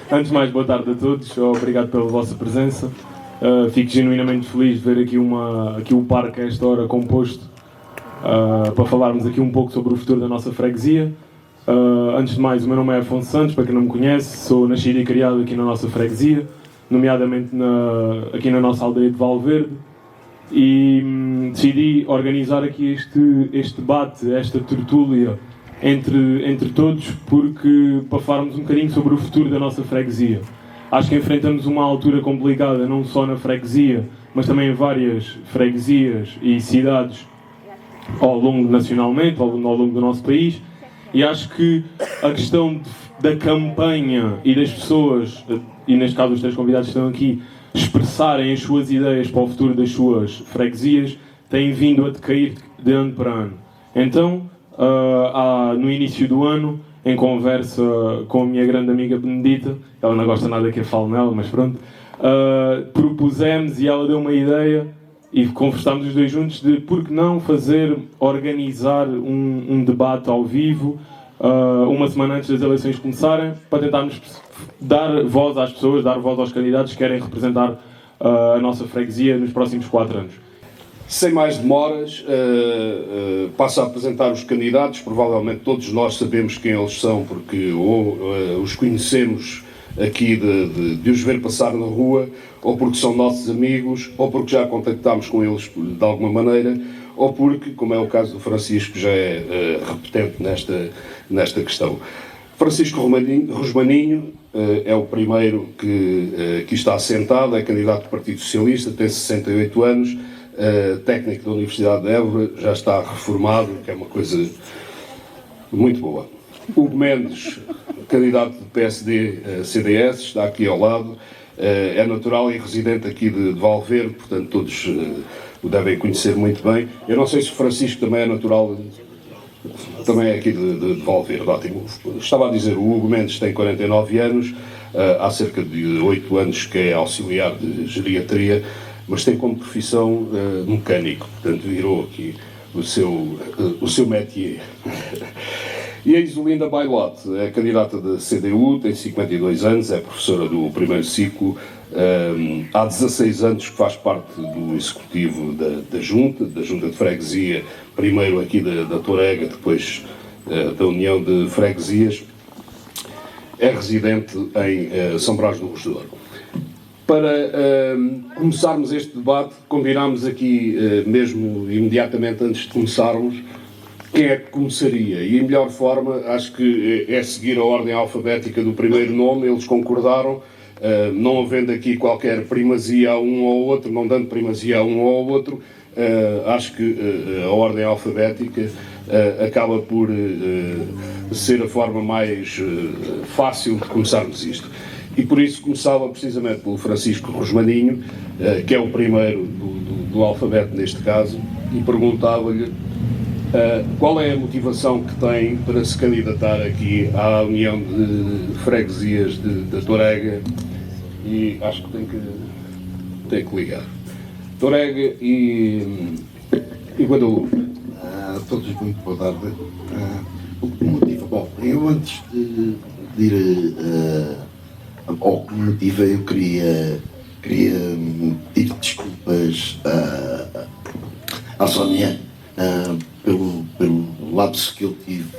Antes de mais, boa tarde a todos, obrigado pela vossa presença. Fico genuinamente feliz de ver aqui o parque a esta hora composto para falarmos aqui um pouco sobre o futuro da nossa freguesia. Antes de mais, o meu nome é Afonso Santos, para quem não me conhece, sou nascido e criado aqui na nossa freguesia, nomeadamente aqui na nossa aldeia de Valverde, e decidi organizar aqui este debate, esta tertúlia entre todos, para falarmos um bocadinho sobre o futuro da nossa freguesia. Acho que enfrentamos uma altura complicada, não só na freguesia, mas também em várias freguesias e cidades nacionalmente, ao longo do nosso país, e acho que a questão da campanha e das pessoas, e neste caso os três convidados que estão aqui, expressarem as suas ideias para o futuro das suas freguesias, tem vindo a decair de ano para ano. Então, no início do ano, em conversa com a minha grande amiga Benedita, ela não gosta nada que eu fale nela, mas pronto, propusemos e ela deu uma ideia e conversámos os dois juntos de por que não organizar um debate ao vivo uma semana antes das eleições começarem, para tentarmos dar voz às pessoas, dar voz aos candidatos que querem representar a nossa freguesia nos próximos 4 anos. Sem mais demoras, passo a apresentar os candidatos. Provavelmente todos nós sabemos quem eles são, porque ou os conhecemos aqui de os ver passar na rua, ou porque são nossos amigos, ou porque já contactámos com eles de alguma maneira, ou porque, como é o caso do Francisco, já é repetente nesta questão. Francisco Rosmaninho é o primeiro que está assentado, é candidato do Partido Socialista, tem 68 anos, técnico da Universidade de Évora, já está reformado, que é uma coisa muito boa. Hugo Mendes, candidato do PSD-CDS, está aqui ao lado, é natural e residente aqui de Valverde, portanto todos o devem conhecer muito bem. Eu não sei se o Francisco também é natural, também é aqui de Valverde, ótimo. Estava a dizer, o Hugo Mendes tem 49 anos, há cerca de 8 anos que é auxiliar de geriatria, mas tem como profissão mecânico, portanto virou aqui o seu métier. E a Isolinda Bailote é candidata da CDU, tem 52 anos, é professora do primeiro ciclo, há 16 anos que faz parte do executivo da Junta de Freguesia, primeiro aqui da Torega, depois da União de Freguesias, é residente em São Brás do Rosedor. Para começarmos este debate, combinámos aqui, mesmo imediatamente antes de começarmos, quem é que começaria. E a melhor forma, acho que é seguir a ordem alfabética do primeiro nome. Eles concordaram, não havendo aqui qualquer primazia a um ou outro, não dando primazia a um ou outro, acho que a ordem alfabética acaba por ser a forma mais fácil de começarmos isto. E por isso começava precisamente pelo Francisco Rosmaninho, que é o primeiro do alfabeto neste caso, e perguntava-lhe qual é a motivação que tem para se candidatar aqui à União de Freguesias da Torega, e acho que tem que ligar. Torega e Guadalupe. A todos muito boa tarde. O que me motiva? Bom, eu antes de ir ao que me motiva, eu queria pedir desculpas à Sónia pelo lapso que eu tive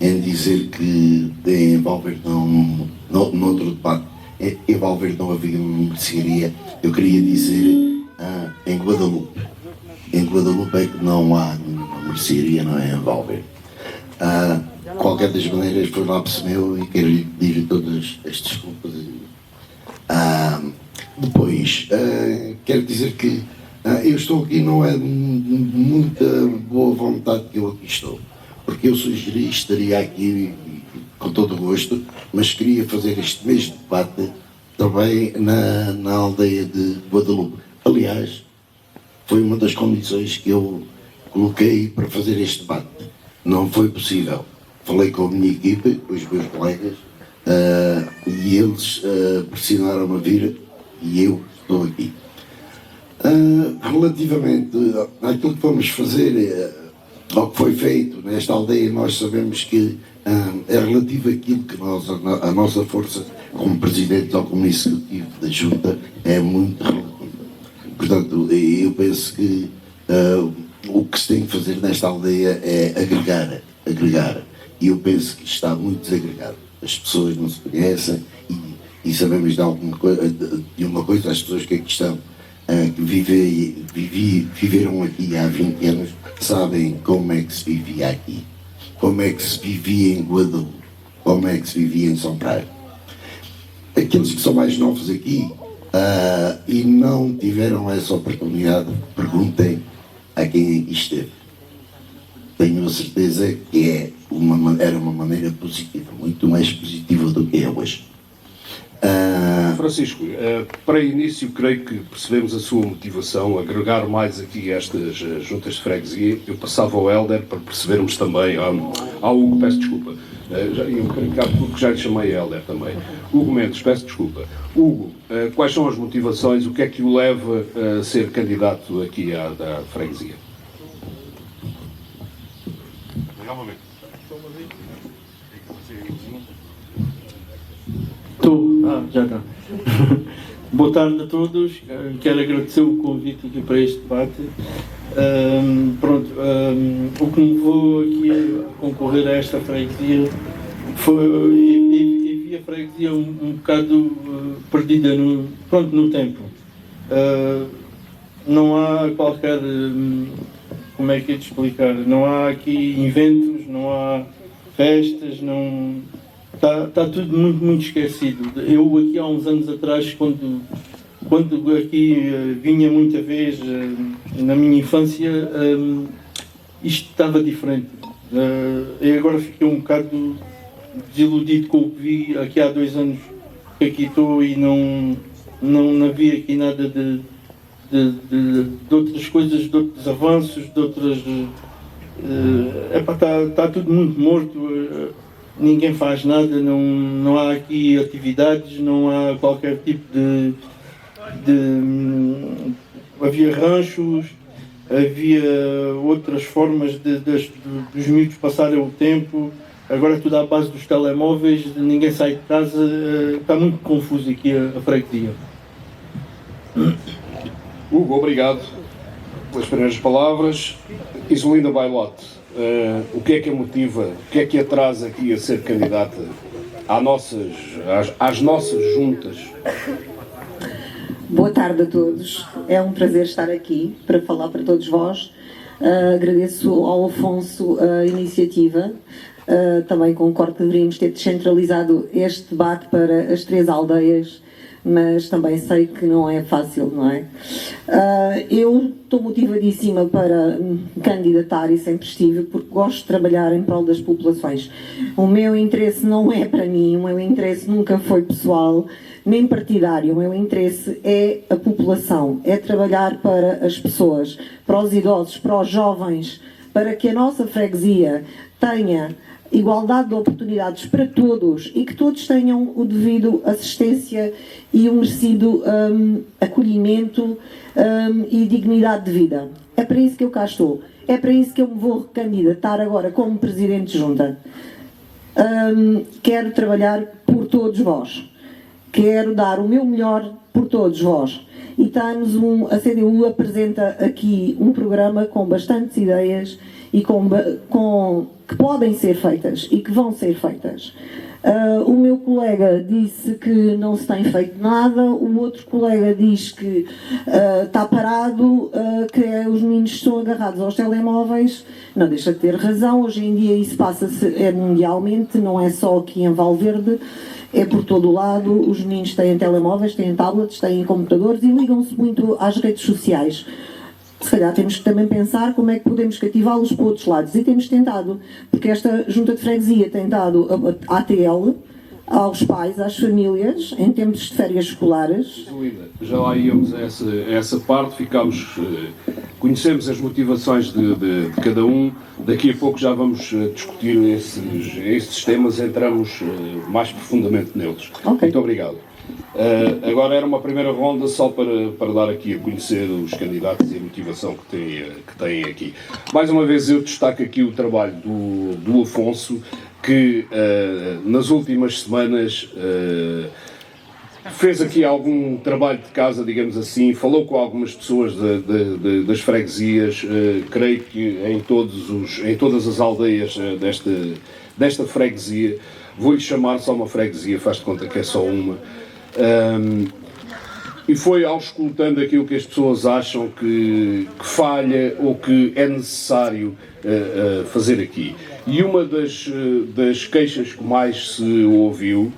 em dizer que em Valverde no outro debate, em Valverde não havia mercearia. Eu queria dizer em Guadalupe. Em Guadalupe é que não há nenhuma mercearia, não é em Valverde. Qualquer das maneiras foi lapso meu e quero lhe pedir todas as desculpas. Depois, quero dizer que eu estou aqui não é de muita boa vontade que eu aqui estou, porque eu sugeri, estaria aqui com todo o gosto, mas queria fazer este mesmo debate também na aldeia de Guadalupe. Aliás, foi uma das condições que eu coloquei para fazer este debate. Não foi possível. Falei com a minha equipe, com os meus colegas, e eles pressionaram-me a vir e eu estou aqui. Relativamente àquilo que vamos fazer, ao que foi feito nesta aldeia, nós sabemos que é relativo àquilo que a nossa força como presidente ou como executivo da junta é muito relativo. Portanto, eu penso que o que se tem que fazer nesta aldeia é agregar. E eu penso que está muito desagregado. As pessoas não se conhecem e sabemos de uma coisa, as pessoas que aqui estão, que viveram aqui há 20 anos, sabem como é que se vivia aqui, como é que se vivia em Guadalupe, como é que se vivia em São Praia. Aqueles que são mais novos aqui e não tiveram essa oportunidade, perguntem a quem aqui esteve. Tenho a certeza que era uma maneira positiva, muito mais positiva do que é hoje. Francisco, para início, creio que percebemos a sua motivação, agregar mais aqui estas juntas de freguesia. Eu passava ao Hélder para percebermos também, ao Hugo, peço desculpa, eu creio que há pouco já lhe chamei Hélder também. Hugo Mendes, peço desculpa. Hugo, quais são as motivações, o que é que o leva a ser candidato aqui à freguesia? Já está. Boa tarde a todos. Quero agradecer o convite aqui para este debate. O que me levou aqui a concorrer a esta freguesia foi e vi a freguesia um bocado perdida no tempo. Não há qualquer, como é que é de explicar, não há aqui eventos, não há festas, não... Está tudo muito esquecido. Eu aqui há uns anos atrás, quando aqui vinha muita vez, na minha infância, isto estava diferente. E agora fiquei um bocado desiludido com o que vi aqui há 2 anos que aqui estou e não havia aqui nada de outras coisas, de outros avanços, de outras... Está tudo muito morto. Ninguém faz nada, não há aqui atividades, não há qualquer tipo havia ranchos, havia outras formas dos miúdos passarem o tempo. Agora é tudo à base dos telemóveis, ninguém sai de casa, está muito confuso aqui a freguesia. Hugo, obrigado pelas primeiras palavras. Isolinda Bailote, o que é que a motiva, o que é que a traz aqui a ser candidata às nossas juntas? Boa tarde a todos, é um prazer estar aqui para falar para todos vós. Agradeço ao Afonso a iniciativa, também concordo que deveríamos ter descentralizado este debate para as 3 aldeias, mas também sei que não é fácil, não é? Eu estou motivadíssima para candidatar e sempre estive, porque gosto de trabalhar em prol das populações. O meu interesse não é para mim, o meu interesse nunca foi pessoal, nem partidário. O meu interesse é a população, é trabalhar para as pessoas, para os idosos, para os jovens, para que a nossa freguesia tenha igualdade de oportunidades para todos e que todos tenham o devido assistência e o merecido acolhimento e dignidade de vida. É para isso que eu cá estou. É para isso que eu me vou candidatar agora como Presidente de Junta. Quero trabalhar por todos vós. Quero dar o meu melhor por todos vós. E a CDU apresenta aqui um programa com bastantes ideias e que podem ser feitas e que vão ser feitas. O meu colega disse que não se tem feito nada, o outro colega diz que está parado, que os meninos estão agarrados aos telemóveis. Não deixa de ter razão, hoje em dia isso passa-se mundialmente, não é só aqui em Valverde, é por todo o lado. Os meninos têm telemóveis, têm tablets, têm computadores e ligam-se muito às redes sociais. Se calhar temos que também pensar como é que podemos cativá-los para outros lados. E temos tentado, porque esta junta de freguesia tem dado a ATL aos pais, às famílias, em tempos de férias escolares. Linda, já lá íamos a essa parte, conhecemos as motivações de cada um. Daqui a pouco já vamos discutir esses temas, entramos mais profundamente neles. Okay. Muito obrigado. Agora era uma primeira ronda só para dar aqui a conhecer os candidatos e a motivação que têm aqui. Mais uma vez eu destaco aqui o trabalho do Afonso, que nas últimas semanas fez aqui algum trabalho de casa, digamos assim, falou com algumas pessoas das freguesias, creio que em todas as aldeias desta freguesia, vou-lhe chamar só uma freguesia, faz de conta que é só uma, e foi auscultando aquilo que as pessoas acham que falha ou que é necessário fazer aqui. E uma das queixas que mais se ouviu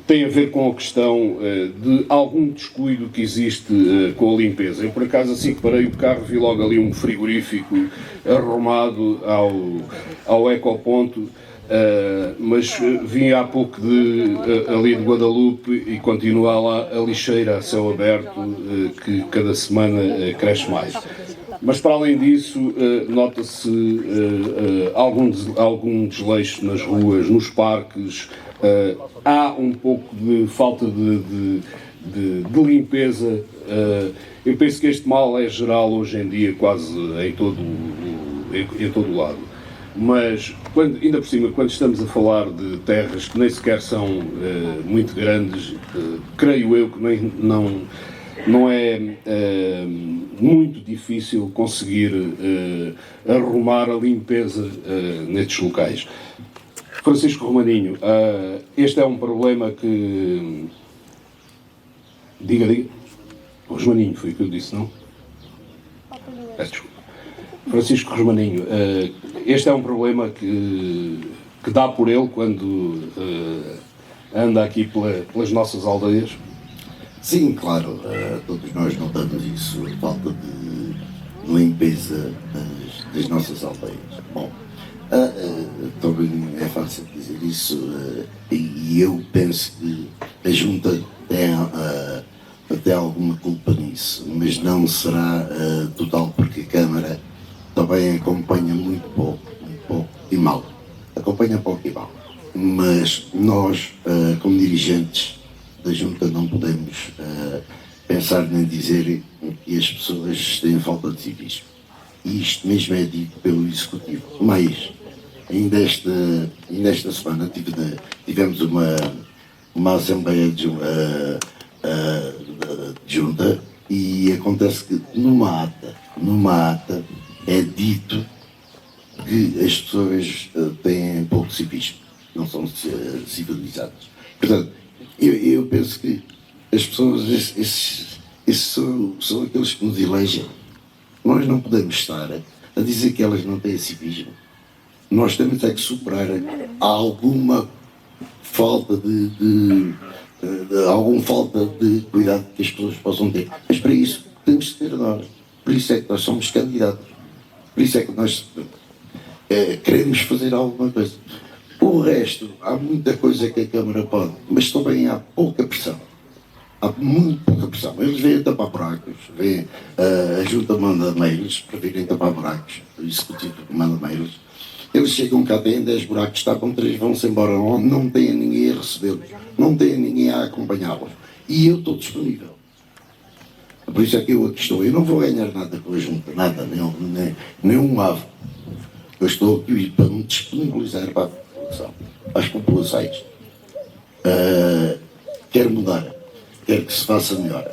tem a ver com a questão de algum descuido que existe com a limpeza. Eu, por acaso, assim que parei o carro, vi logo ali um frigorífico arrumado ao ecoponto, mas vim há pouco ali de Guadalupe e continua lá a lixeira a céu aberto, que cada semana cresce mais. Mas, para além disso, nota-se algum desleixo nas ruas, nos parques. Há um pouco de falta de limpeza. Eu penso que este mal é geral hoje em dia, quase em todo o lado. Mas, ainda por cima, quando estamos a falar de terras que nem sequer são muito grandes, creio eu que não é muito difícil conseguir arrumar a limpeza nestes locais. Francisco Romaninho, este é um problema que... Diga. Romaninho, foi o que eu disse, não? Peço desculpa. Francisco Romaninho, este é um problema que dá por ele quando anda aqui pelas nossas aldeias? Sim, claro, todos nós notamos isso, a falta de limpeza das nossas aldeias. Bom, também é fácil dizer isso, e eu penso que a Junta tem até alguma culpa nisso, mas não será total, porque a Câmara também acompanha muito pouco e mal. Acompanha pouco e mal. Mas nós, como dirigentes da Junta, não podemos pensar nem dizer que as pessoas têm falta de civismo. E isto mesmo é dito pelo Executivo. Mas, ainda esta semana tivemos uma Assembleia de Junta, e acontece que numa ata é dito que as pessoas têm pouco civismo, não são civilizadas. Portanto, eu penso que as pessoas, esses são aqueles que nos elegem. Nós não podemos estar a dizer que elas não têm civismo. Nós temos que superar alguma falta alguma falta de cuidado que as pessoas possam ter. Mas para isso temos de ter nós. Por isso é que nós somos candidatos. Por isso é que nós queremos fazer alguma coisa. O resto, há muita coisa que a Câmara pode, mas também há pouca pressão. Há muito pouca pressão. Eles vêm tapar buracos, a Junta manda mails para virem tapar buracos, o Executivo manda mails. Eles chegam cá, têm 10 buracos, tapam 3, vão-se embora, não têm ninguém a recebê-los, não têm ninguém a acompanhá-los. E eu estou disponível. Por isso é que eu aqui estou. Eu não vou ganhar nada com a Junta, nada, nem um ave. Eu estou aqui para me disponibilizar para a população, para as populações. Quero mudar, quero que se faça melhor.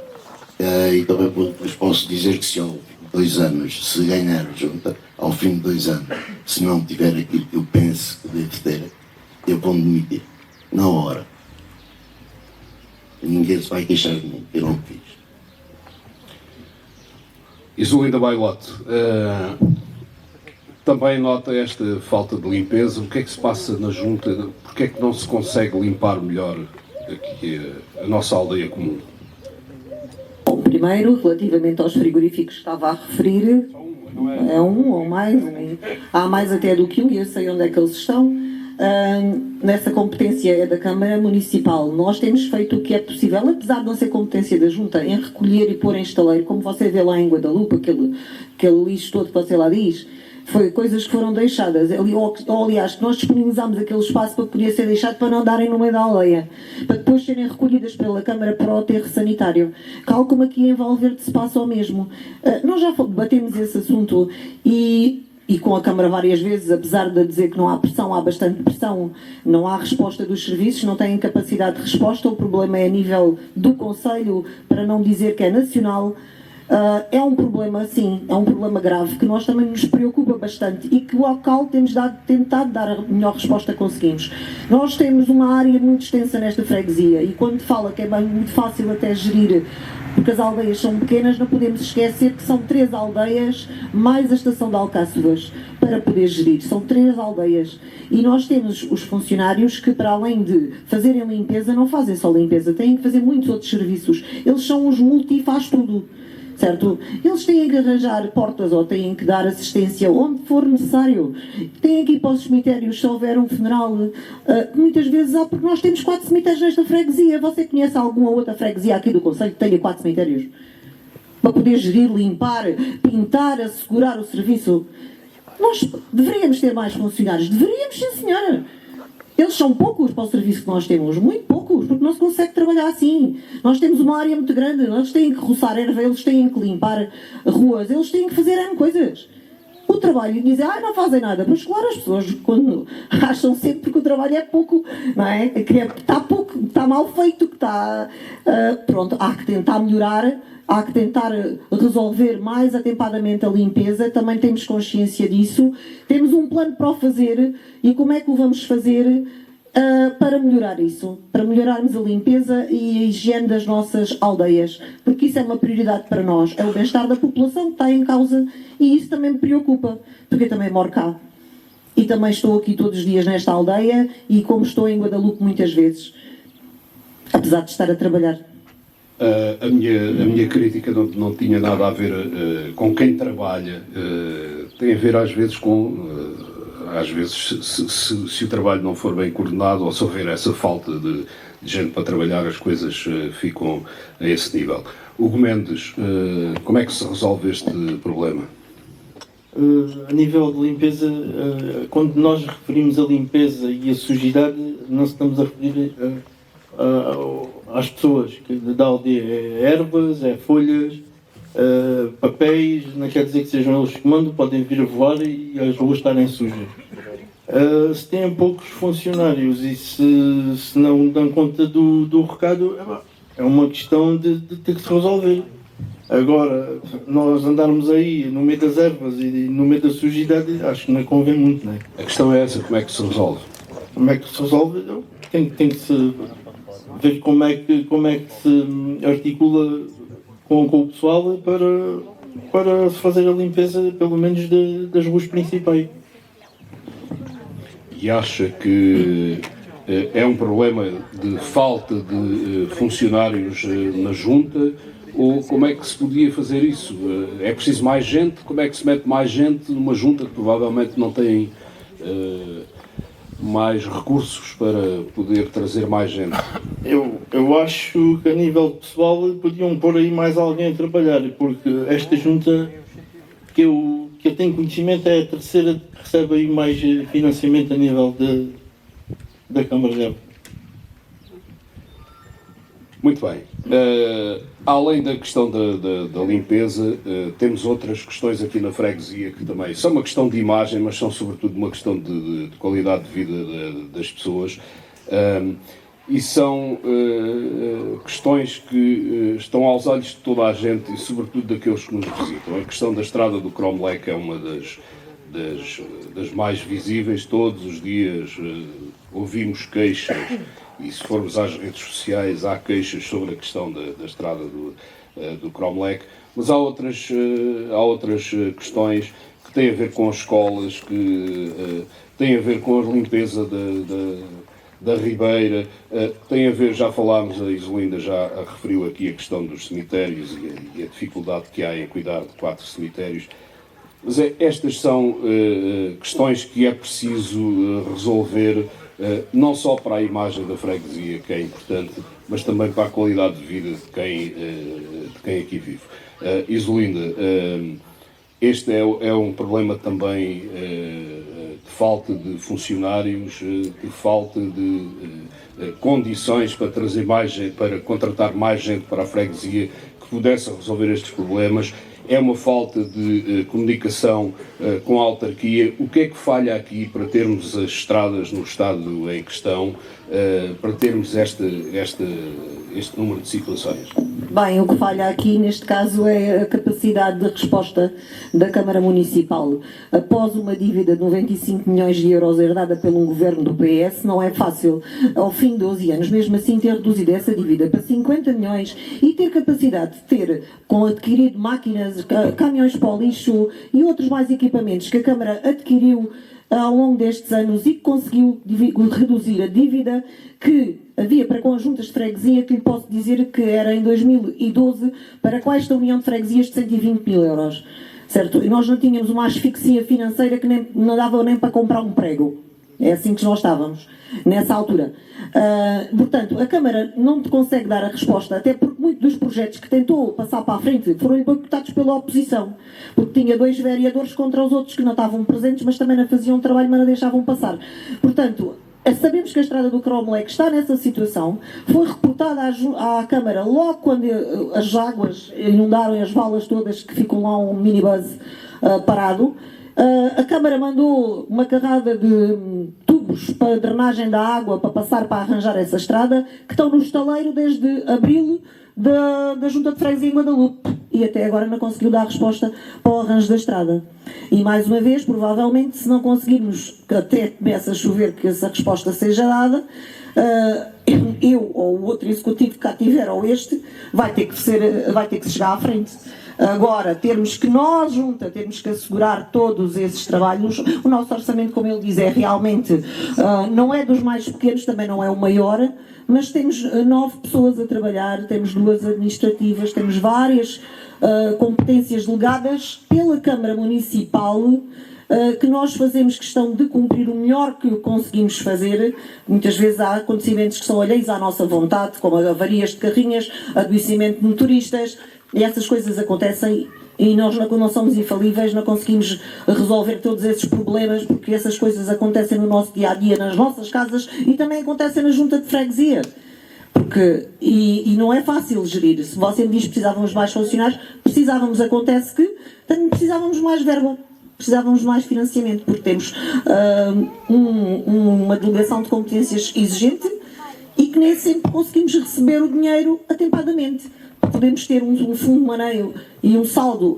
E também vos posso dizer que se ao fim de 2 anos, se ganhar a Junta, ao fim de 2 anos, se não tiver aquilo que eu penso que devo ter, eu vou me demitir, na hora. Ninguém se vai queixar de mim, eu não fiz. Isolinda Bailote, também nota esta falta de limpeza. O que é que se passa na Junta? Porque é que não se consegue limpar melhor aqui a nossa aldeia comum? Bom, primeiro, relativamente aos frigoríficos que estava a referir, é um ou mais, há mais até do que um, e eu sei onde é que eles estão. Nessa competência é da Câmara Municipal. Nós temos feito o que é possível, apesar de não ser competência da Junta, em recolher e pôr em estaleiro, como você vê lá em Guadalupe, aquele lixo todo que você lá diz. Foi coisas que foram deixadas, aliás, que nós disponibilizámos aquele espaço para poder ser deixado para não darem no meio da aldeia, para depois serem recolhidas pela Câmara para o aterro sanitário. Tal como aqui em Valverde se passa o mesmo. Nós já debatemos esse assunto e e com a Câmara várias vezes, apesar de dizer que não há pressão, há bastante pressão, não há resposta dos serviços, não têm capacidade de resposta, o problema é a nível do Conselho, para não dizer que é nacional. É um problema, sim, é um problema grave que nós também nos preocupa bastante e que o local temos tentado dar a melhor resposta que conseguimos. Nós temos uma área muito extensa nesta freguesia e quando fala que é bem, muito fácil até gerir, porque as aldeias são pequenas, não podemos esquecer que são 3 aldeias mais a estação de Alcáçovas para poder gerir. São 3 aldeias. E nós temos os funcionários que, para além de fazerem limpeza, não fazem só limpeza, têm que fazer muitos outros serviços. Eles são os multi-faz tudo. Certo? Eles têm que arranjar portas ou têm que dar assistência onde for necessário. Têm que ir para os cemitérios se houver um funeral. Muitas vezes há, porque nós temos 4 cemitérios nesta freguesia. Você conhece alguma outra freguesia aqui do Conselho que tenha 4 cemitérios? Para poder gerir, limpar, pintar, assegurar o serviço. Nós deveríamos ter mais funcionários. Deveríamos, sim, senhora. Eles são poucos para o serviço que nós temos, muito poucos, porque não se consegue trabalhar assim. Nós temos uma área muito grande, eles têm que roçar erva, eles têm que limpar ruas, eles têm que fazer N coisas. O trabalho, dizem, não fazem nada. Mas claro, as pessoas quando acham sempre que o trabalho é pouco, não é? Que está pouco, está mal feito, que está... pronto, há que tentar melhorar, há que tentar resolver mais atempadamente a limpeza, também temos consciência disso. Temos um plano para o fazer e como é que o vamos fazer para melhorar isso? Para melhorarmos a limpeza e a higiene das nossas aldeias, porque isso é uma prioridade para nós, é o bem-estar da população que está em causa e isso também me preocupa, porque eu também moro cá. E também estou aqui todos os dias nesta aldeia e como estou em Guadalupe muitas vezes, apesar de estar a trabalhar. A minha crítica não tinha nada a ver com quem trabalha, tem a ver às vezes com, se o trabalho não for bem coordenado ou se houver essa falta de gente para trabalhar, as coisas ficam a esse nível. Hugo Mendes, como é que se resolve este problema? A nível de limpeza, quando nós referimos a limpeza e a sujidade, não estamos a referir às pessoas da aldeia. É ervas, é folhas, papéis, não quer dizer que sejam eles que mandam, podem vir a voar e as ruas estarem sujas. Se têm poucos funcionários e se não dão conta do recado, é uma questão de ter que se resolver. Agora, nós andarmos aí no meio das ervas e no meio da sujidade, acho que não convém muito, não é? A questão é essa, como é que se resolve? Como é que se resolve? Tem que se ver como é que se articula com o pessoal para se fazer a limpeza, pelo menos, das ruas principais. E acha que é um problema de falta de funcionários na junta? Ou como é que se podia fazer isso? É preciso mais gente? Como é que se mete mais gente numa junta que provavelmente não tem mais recursos para poder trazer mais gente? Eu acho que a nível pessoal podiam pôr aí mais alguém a trabalhar, porque esta junta que eu tenho conhecimento é a terceira que recebe aí mais financiamento a nível da Câmara de Évora. Muito bem. Além da questão da limpeza, temos outras questões aqui na freguesia que também são uma questão de imagem, mas são sobretudo uma questão de qualidade de vida das pessoas. E são questões que estão aos olhos de toda a gente e sobretudo daqueles que nos visitam. A questão da estrada do Cromlech é uma das mais visíveis. Todos os dias ouvimos queixas e se formos às redes sociais há queixas sobre a questão da estrada do Cromlech, mas há outras questões que têm a ver com as escolas, que têm a ver com a limpeza da Ribeira, tem a ver, já falámos, a Isolinda já referiu aqui a questão dos cemitérios e a dificuldade que há em cuidar de 4 cemitérios. Mas estas são questões que é preciso resolver, não só para a imagem da freguesia, que é importante, mas também para a qualidade de vida de quem aqui vive. Isolinda, este é um problema também de falta de funcionários, de falta de condições para trazer mais gente, para contratar mais gente para a freguesia que pudesse resolver estes problemas é uma falta de comunicação com a autarquia. O que é que falha aqui para termos as estradas no estado em questão, para termos este número de situações? Bem, o que falha aqui, neste caso, é a capacidade de resposta da Câmara Municipal. Após uma dívida de 95 milhões de euros herdada pelo governo do PS, não é fácil, ao fim de 12 anos, mesmo assim, ter reduzido essa dívida para 50 milhões e ter capacidade de ter, com adquirido máquinas, caminhões para o lixo e outros mais equipamentos que a Câmara adquiriu ao longo destes anos e que conseguiu reduzir a dívida que havia para conjuntas de freguesia, que lhe posso dizer que era em 2012 para com esta união de freguesias de 120 mil euros. Certo? E nós não tínhamos uma asfixia financeira que não dava nem para comprar um prego. É assim que nós estávamos, nessa altura. Portanto, a Câmara não te consegue dar a resposta, até porque muitos dos projetos que tentou passar para a frente foram boicotados pela oposição. Porque tinha 2 vereadores contra os outros que não estavam presentes, mas também não faziam trabalho, mas não deixavam passar. Portanto, sabemos que a estrada do Cromlech está nessa situação. Foi reportada à Câmara logo quando as águas inundaram as valas todas, que ficam lá um minibus parado. A Câmara mandou uma carrada de tubos para drenagem da água para passar para arranjar essa estrada, que estão no estaleiro desde abril da Junta de Freguesia em Guadalupe, e até agora não conseguiu dar resposta para o arranjo da estrada. E mais uma vez, provavelmente, se não conseguirmos que até comece a chover que essa resposta seja dada, eu ou o outro executivo que cá tiver, ou este, vai ter que chegar à frente. Agora, termos que nós, junta, temos que assegurar todos esses trabalhos. O nosso orçamento, como ele diz, é realmente, não é dos mais pequenos, também não é o maior, mas temos 9 pessoas a trabalhar, temos 2 administrativas, temos várias competências delegadas pela Câmara Municipal, que nós fazemos questão de cumprir o melhor que conseguimos fazer. Muitas vezes há acontecimentos que são alheios à nossa vontade, como avarias de carrinhas, adoecimento de motoristas, e essas coisas acontecem e nós não somos infalíveis, não conseguimos resolver todos esses problemas, porque essas coisas acontecem no nosso dia-a-dia, nas nossas casas, e também acontecem na junta de freguesia. E não é fácil gerir. Se você me diz que precisávamos de mais funcionários, acontece que também precisávamos mais verba. Precisávamos de mais financiamento, porque temos uma delegação de competências exigente e que nem sempre conseguimos receber o dinheiro atempadamente. Podemos ter um fundo de maneio e um saldo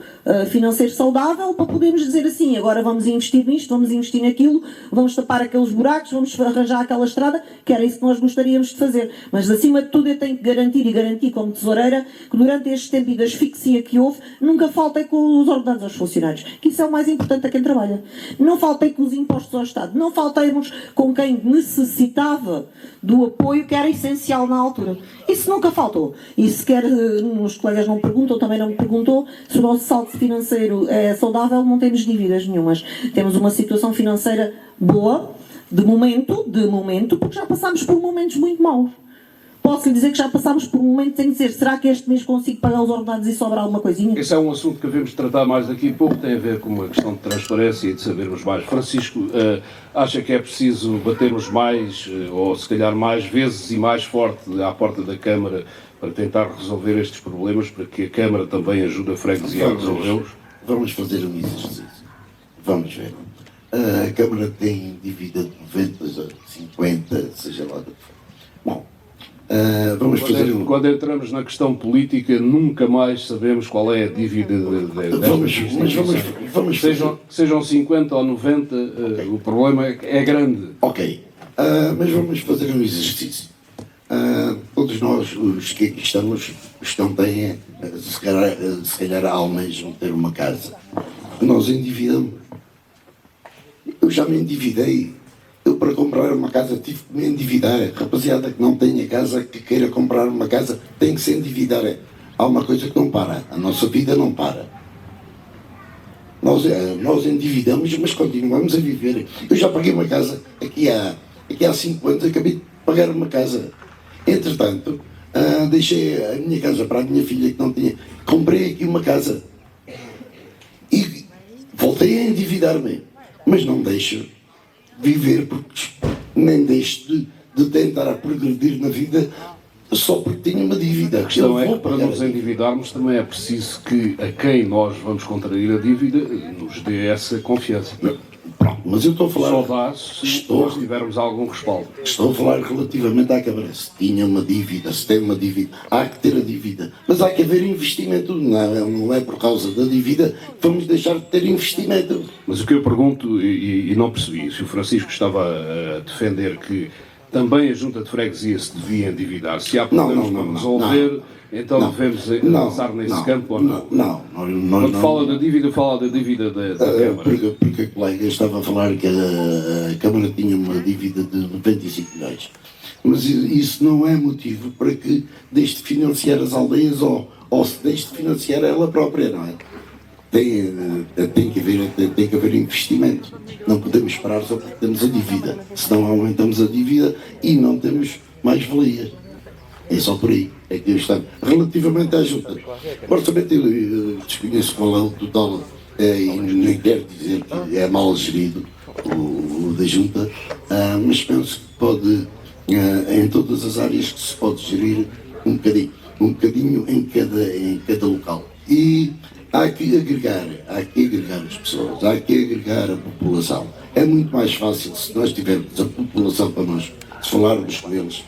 financeiro saudável para podermos dizer assim, agora vamos investir nisto, vamos investir naquilo, vamos tapar aqueles buracos, vamos arranjar aquela estrada, que era isso que nós gostaríamos de fazer. Mas acima de tudo eu tenho que garantir como tesoureira que durante este tempo de asfixia que houve, nunca faltei com os ordenados aos funcionários, que isso é o mais importante a quem trabalha. Não faltei com os impostos ao Estado, não faltemos com quem necessitava do apoio que era essencial na altura. Isso nunca faltou. E sequer os colegas não perguntam, também não me perguntou, se o nosso saldo financeiro é saudável, não temos dívidas nenhumas. Temos uma situação financeira boa, de momento, porque já passámos por momentos muito maus. Posso lhe dizer que já passámos por um momento sem dizer, será que este mês consigo pagar os ordenados e sobrar alguma coisinha? Esse é um assunto que devemos tratar mais daqui a pouco, tem a ver com uma questão de transparência e de sabermos mais. Francisco, acha que é preciso batermos mais, ou se calhar mais vezes e mais forte à porta da Câmara para tentar resolver estes problemas, para que a Câmara também ajude a freguesia a resolvê-los? Vamos fazer um exercício. Vamos ver. A Câmara tem dívida de 90, 50, seja lá. Bom, vamos fazer quando entramos na questão política, nunca mais sabemos qual é a dívida vamos sejam 50 ou 90, okay. O problema é grande. Ok, mas vamos fazer um exercício. Todos nós, os que aqui estamos, têm, se calhar almejam ter uma casa. Nós endividamos. Eu já me endividei. Eu, para comprar uma casa, tive que me endividar. Rapaziada que não tenha casa, que queira comprar uma casa, tem que se endividar. Há uma coisa que não para. A nossa vida não para. Nós endividamos, mas continuamos a viver. Eu já paguei uma casa aqui há 5 anos, acabei de pagar uma casa. Entretanto, deixei a minha casa para a minha filha que não tinha. Comprei aqui uma casa. E voltei a endividar-me. Mas não deixo viver, porque nem deixo de tentar progredir na vida só porque tinha uma dívida. A questão é Eu que vou para pagar nos a dívida. endividarmos também é preciso que a quem nós vamos contrair a dívida nos dê essa confiança. Pronto, mas eu estou a falar. Só dá se nós tivermos algum respaldo. Estou a falar relativamente à Câmara. Se tinha uma dívida, se tem uma dívida, há que ter a dívida. Mas há que haver investimento. Não é por causa da dívida que vamos deixar de ter investimento. Mas o que eu pergunto, e não percebi, se o Francisco estava a defender que também a Junta de Freguesia se devia endividar. Se há problemas para resolver, então devemos avançar nesse campo ou não? Não. Quando fala da dívida da Câmara. Porque a colega estava a falar que a Câmara tinha uma dívida de 95 milhões. Mas isso não é motivo para que deixe de financiar as aldeias ou se deixe de financiar ela própria, não é? Tem que haver investimento. Não podemos esperar só porque temos a dívida. Senão aumentamos a dívida e não temos mais-valia. É só por aí. É que eu estou. Relativamente à junta, o orçamento eu desconheço qual é o total e nem quero dizer que é mal gerido o da junta, mas penso que pode, em todas as áreas que se pode gerir um bocadinho em cada local. E há que agregar as pessoas, há que agregar a população. É muito mais fácil se nós tivermos a população connosco, se falarmos com eles,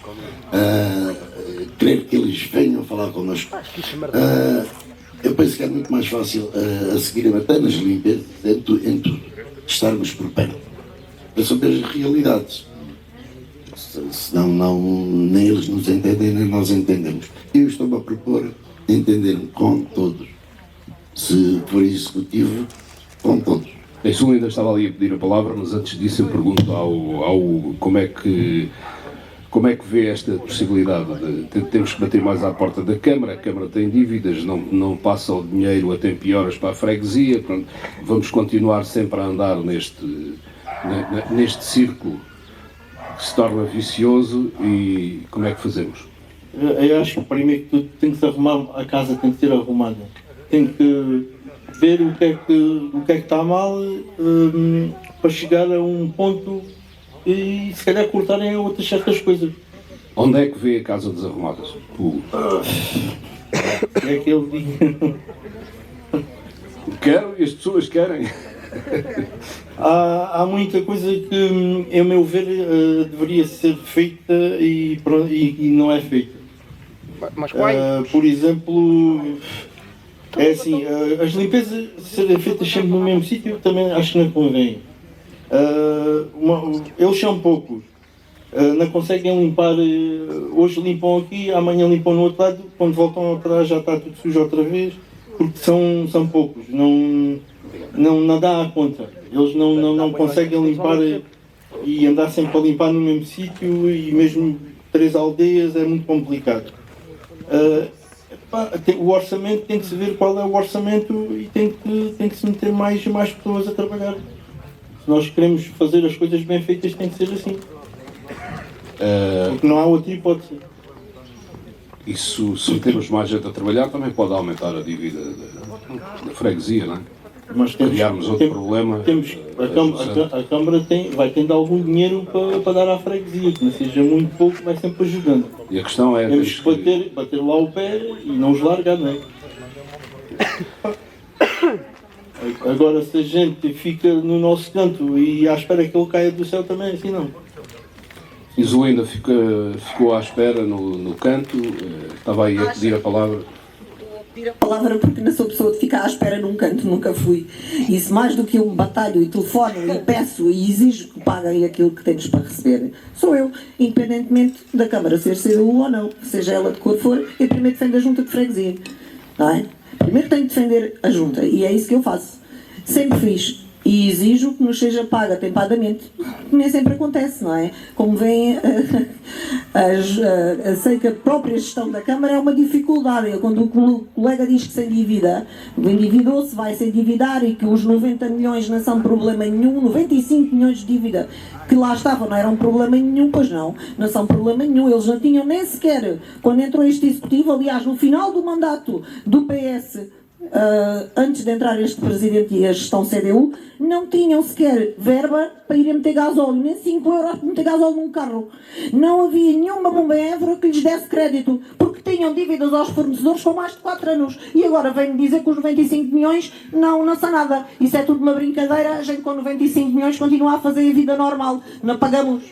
querer que eles venham falar connosco. Eu penso que é muito mais fácil a seguir até nas limpezas, em tudo, estarmos por perto, para saber as realidades. Senão nem eles nos entendem, nem nós entendemos. Eu estou-me a propor entender-me com todos. Se for executivo, com todos. A Sul ainda estava ali a pedir a palavra, mas antes disso eu pergunto ao Hugo como é que vê esta possibilidade de temos que bater mais à porta da Câmara. A Câmara tem dívidas, não passa o dinheiro a tempo e horas para a freguesia. Pronto, vamos continuar sempre a andar neste círculo que se torna vicioso. E como é que fazemos? Eu acho que primeiro que tudo tem que se arrumar, a casa tem que ser arrumada. Tem que ver o que é que está mal para chegar a um ponto e se calhar cortarem outras certas coisas. Onde é que vê a casa desarrumada? É aquele dia. Quero e as pessoas querem. Há muita coisa que, a meu ver, deveria ser feita e não é feita. Mas qual? Por exemplo, é assim, as limpezas serem feitas sempre no mesmo sítio também acho que não convém. Eles são poucos, não conseguem limpar, hoje limpam aqui, amanhã limpam no outro lado, quando voltam atrás já está tudo sujo outra vez, porque são poucos, não dá a conta, eles não conseguem limpar e andar sempre a limpar no mesmo sítio e mesmo 3 aldeias é muito complicado. O orçamento tem que se ver qual é o orçamento e tem que se meter mais pessoas a trabalhar. Se nós queremos fazer as coisas bem feitas, tem que ser assim. Porque não há outra hipótese. Isso, se temos mais gente a trabalhar, também pode aumentar a dívida da freguesia, não é? Mas criarmos outro problema. A Câmara vai tendo algum dinheiro para dar à freguesia, que não seja muito pouco, vai sempre ajudando. E a questão é... Temos que bater lá o pé e não os largar, não é? Agora, se a gente fica no nosso canto e à espera que ele caia do céu, também assim não. Isolinda ficou à espera no canto, estava aí a pedir a palavra. Pedir a palavra porque não sou pessoa de ficar à espera num canto, nunca fui. E se mais do que eu batalho e telefono e peço e exijo que paguem aquilo que temos para receber, sou eu, independentemente da Câmara ser CDU ou não, seja ela de cor for, eu primeiro defendo a Junta de Freguesia, não é? Primeiro tenho que defender a Junta e é isso que eu faço. Sempre fiz. E exijo que nos seja paga atempadamente, que nem sempre acontece, não é? Como veem, sei que a própria gestão da Câmara é uma dificuldade. Quando o colega diz que se endivida, endividou-se, vai se endividar e que os 90 milhões não são problema nenhum, 95 milhões de dívida que lá estavam não eram problema nenhum, pois não são problema nenhum. Eles não tinham nem sequer, quando entrou este executivo, aliás, no final do mandato do PS, antes de entrar este presidente e a gestão CDU, não tinham sequer verba para irem meter gasóleo, nem 5 euros para meter gasóleo num carro. Não havia nenhuma bomba em Évora que lhes desse crédito, porque tinham dívidas aos fornecedores com mais de 4 anos. E agora vem-me dizer que os 95 milhões não são nada. Isso é tudo uma brincadeira, a gente com 95 milhões continua a fazer a vida normal. Não pagamos,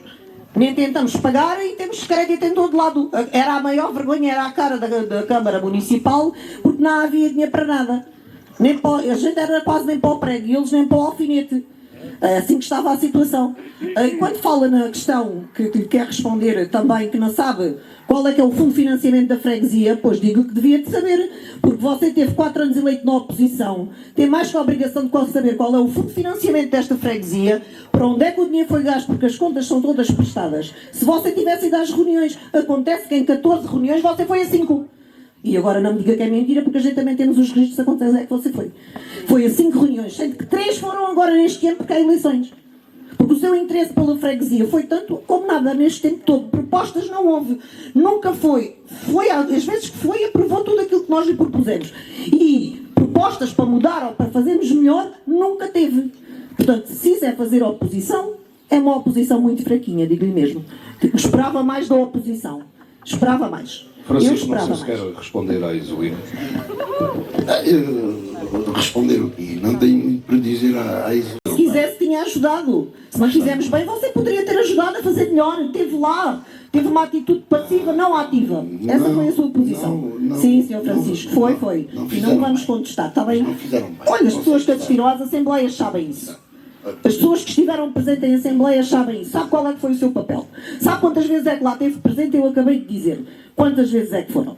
nem tentamos pagar e temos crédito em todo lado. Era a maior vergonha, era a cara da Câmara Municipal, porque não havia dinheiro para nada. A gente era quase nem para o prego e eles nem para o alfinete. Assim que estava a situação. Quando fala na questão que lhe quer responder também, que não sabe qual é que é o fundo de financiamento da freguesia, pois digo que devia de saber, porque você teve 4 anos eleito na oposição, tem mais que a obrigação de saber qual é o fundo de financiamento desta freguesia, para onde é que o dinheiro foi gasto, porque as contas são todas prestadas. Se você tivesse ido às reuniões, acontece que em 14 reuniões você foi a 5. E agora não me diga que é mentira, porque a gente também temos os registros a quantas é que você foi. Foi a 5 reuniões, sendo que 3 foram agora neste ano porque há eleições. Porque o seu interesse pela freguesia foi tanto como nada neste tempo todo. Propostas não houve. Nunca foi. Às vezes que foi, aprovou tudo aquilo que nós lhe propusemos. E propostas para mudar ou para fazermos melhor, nunca teve. Portanto, se quiser fazer oposição, é uma oposição muito fraquinha, digo-lhe mesmo. Esperava mais da oposição. Esperava mais. Francisco, não sei se quer responder à Isolina. Responder o quê? Não tenho muito para dizer à Isolina. Se quisesse, tinha ajudado. Se nós fizemos bem, você poderia ter ajudado a fazer melhor. Esteve lá. Teve uma atitude passiva, não ativa. Essa foi a sua posição. Sim, Sr. Francisco. Foi. E não vamos contestar, está bem? Olha, as pessoas que assistiram às assembleias sabem isso. As pessoas que estiveram presentes em assembleias sabem isso. Sabe qual é que foi o seu papel? Sabe quantas vezes é que lá esteve presente? Eu acabei de dizer. Quantas vezes é que foram?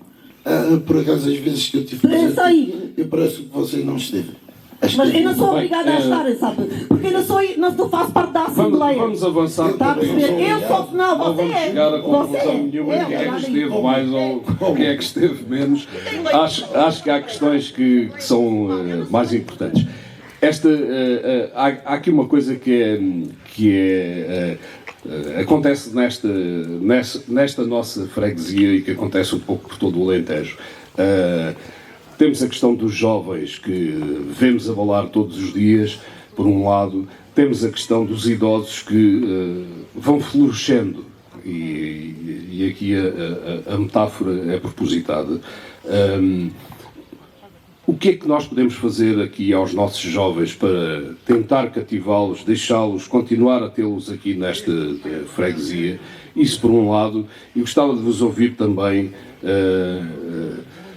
Por acaso, às vezes que eu tive presente, eu parece que você não esteve. Mas eu não sou obrigada a estar, sabe? Porque eu não faço parte da Assembleia. Vamos avançar. Está a perceber? Eu sou... Não, Não você vamos é. chegar a conclusão Você nenhuma de quem é que verdade. esteve mais ou quem é que esteve menos. Acho que há questões que são mais importantes. Há aqui uma coisa acontece nesta nossa freguesia e que acontece um pouco por todo o Alentejo. Temos a questão dos jovens que vemos abalar todos os dias, por um lado. Temos a questão dos idosos que vão florescendo. E aqui a metáfora é propositada. O que é que nós podemos fazer aqui aos nossos jovens para tentar cativá-los, deixá-los, continuar a tê-los aqui nesta freguesia? Isso por um lado. E gostava de vos ouvir também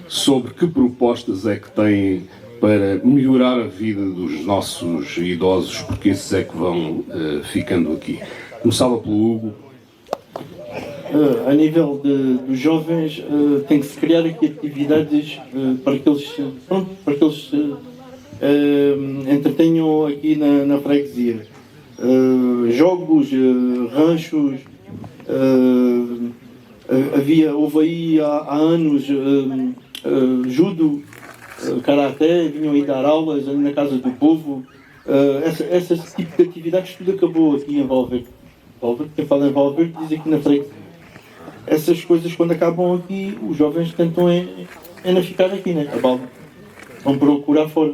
sobre que propostas é que têm para melhorar a vida dos nossos idosos, porque esses é que vão ficando aqui. Começava pelo Hugo. A nível dos jovens, tem que se criar aqui atividades para que eles se entretenham aqui na freguesia. Jogos, ranchos, houve aí há anos judo, karaté, vinham aí dar aulas ali na Casa do Povo. Esse tipo de atividades tudo acabou aqui em Valverde. Quem fala em Valverde diz aqui na freguesia. Essas coisas, quando acabam aqui, os jovens tentam não ficar aqui, né? Vão procurar fora.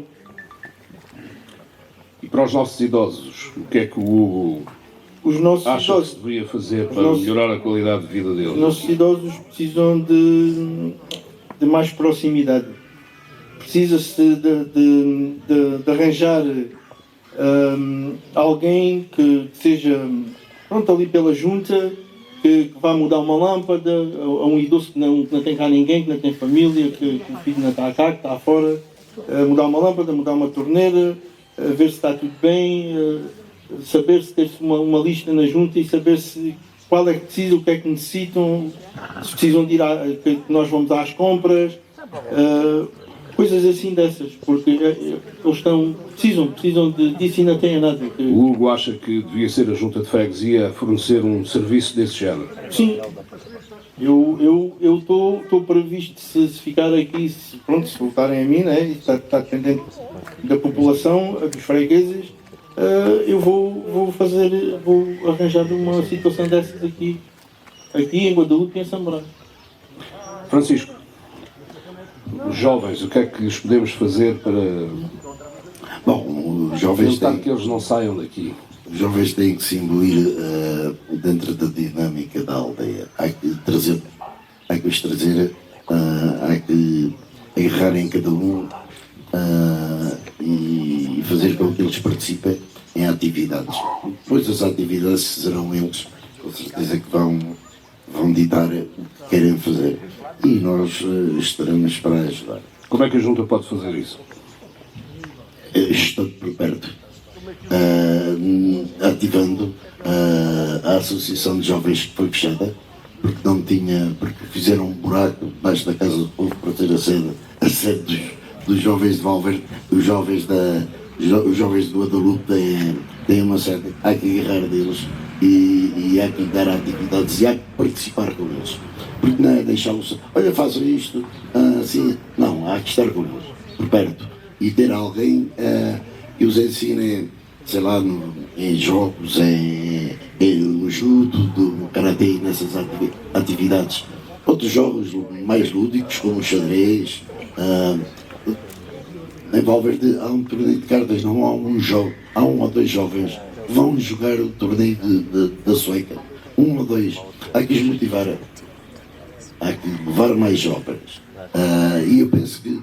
E para os nossos idosos, o que é que o Hugo acha que se deveria fazer para melhorar a qualidade de vida deles? Os nossos idosos precisam de mais proximidade. Precisa-se de arranjar alguém que seja pronto ali pela junta, que vá mudar uma lâmpada a um idoso que não tem cá ninguém, que não tem família, que o filho não está cá, que está fora, mudar uma lâmpada, mudar uma torneira, ver se está tudo bem, saber se ter uma lista na junta e saber qual é que precisa, o que é que necessitam, se precisam de ir que nós vamos às compras, coisas assim dessas, porque eles precisam disso e não têm nada. O Hugo acha que devia ser a Junta de Freguesia a fornecer um serviço desse género? Sim. Eu estou previsto, se ficar aqui, se voltarem a mim, né, está dependente da população, dos fregueses, eu vou arranjar uma situação dessas aqui em Guadalupe e em São Brás. Francisco. os jovens, o que é que lhes podemos fazer para Bom, os jovens tentar têm, que eles não saiam daqui? os jovens têm que se imbuir dentro da dinâmica da aldeia. Há que os trazer, há que agarrar em cada um e fazer com que eles participem em atividades. Depois as atividades serão eles, com certeza, que vão ditar o que querem fazer. E nós estaremos para ajudar. Como é que a Junta pode fazer isso? Estando por perto, ativando a Associação de Jovens que foi fechada, porque fizeram um buraco debaixo da Casa do Povo para ter a sede dos jovens de Valverde. Os jovens do Guadalupe têm uma sede, há que agarrar deles e há que dar atividades e há que participar com eles. Porque não é deixá-los, olha, façam isto, assim, não, há que estar com eles, por perto, e ter alguém que os ensine, sei lá, em jogos, no judo, no karatê, nessas atividades. Outros jogos mais lúdicos, como o xadrez. Em Valverde há um torneio de cartas, não há um jogo, há 1 ou 2 jovens que vão jogar o torneio da Sueca. 1 ou 2, há que os motivar, há que levar mais jovens. E eu penso que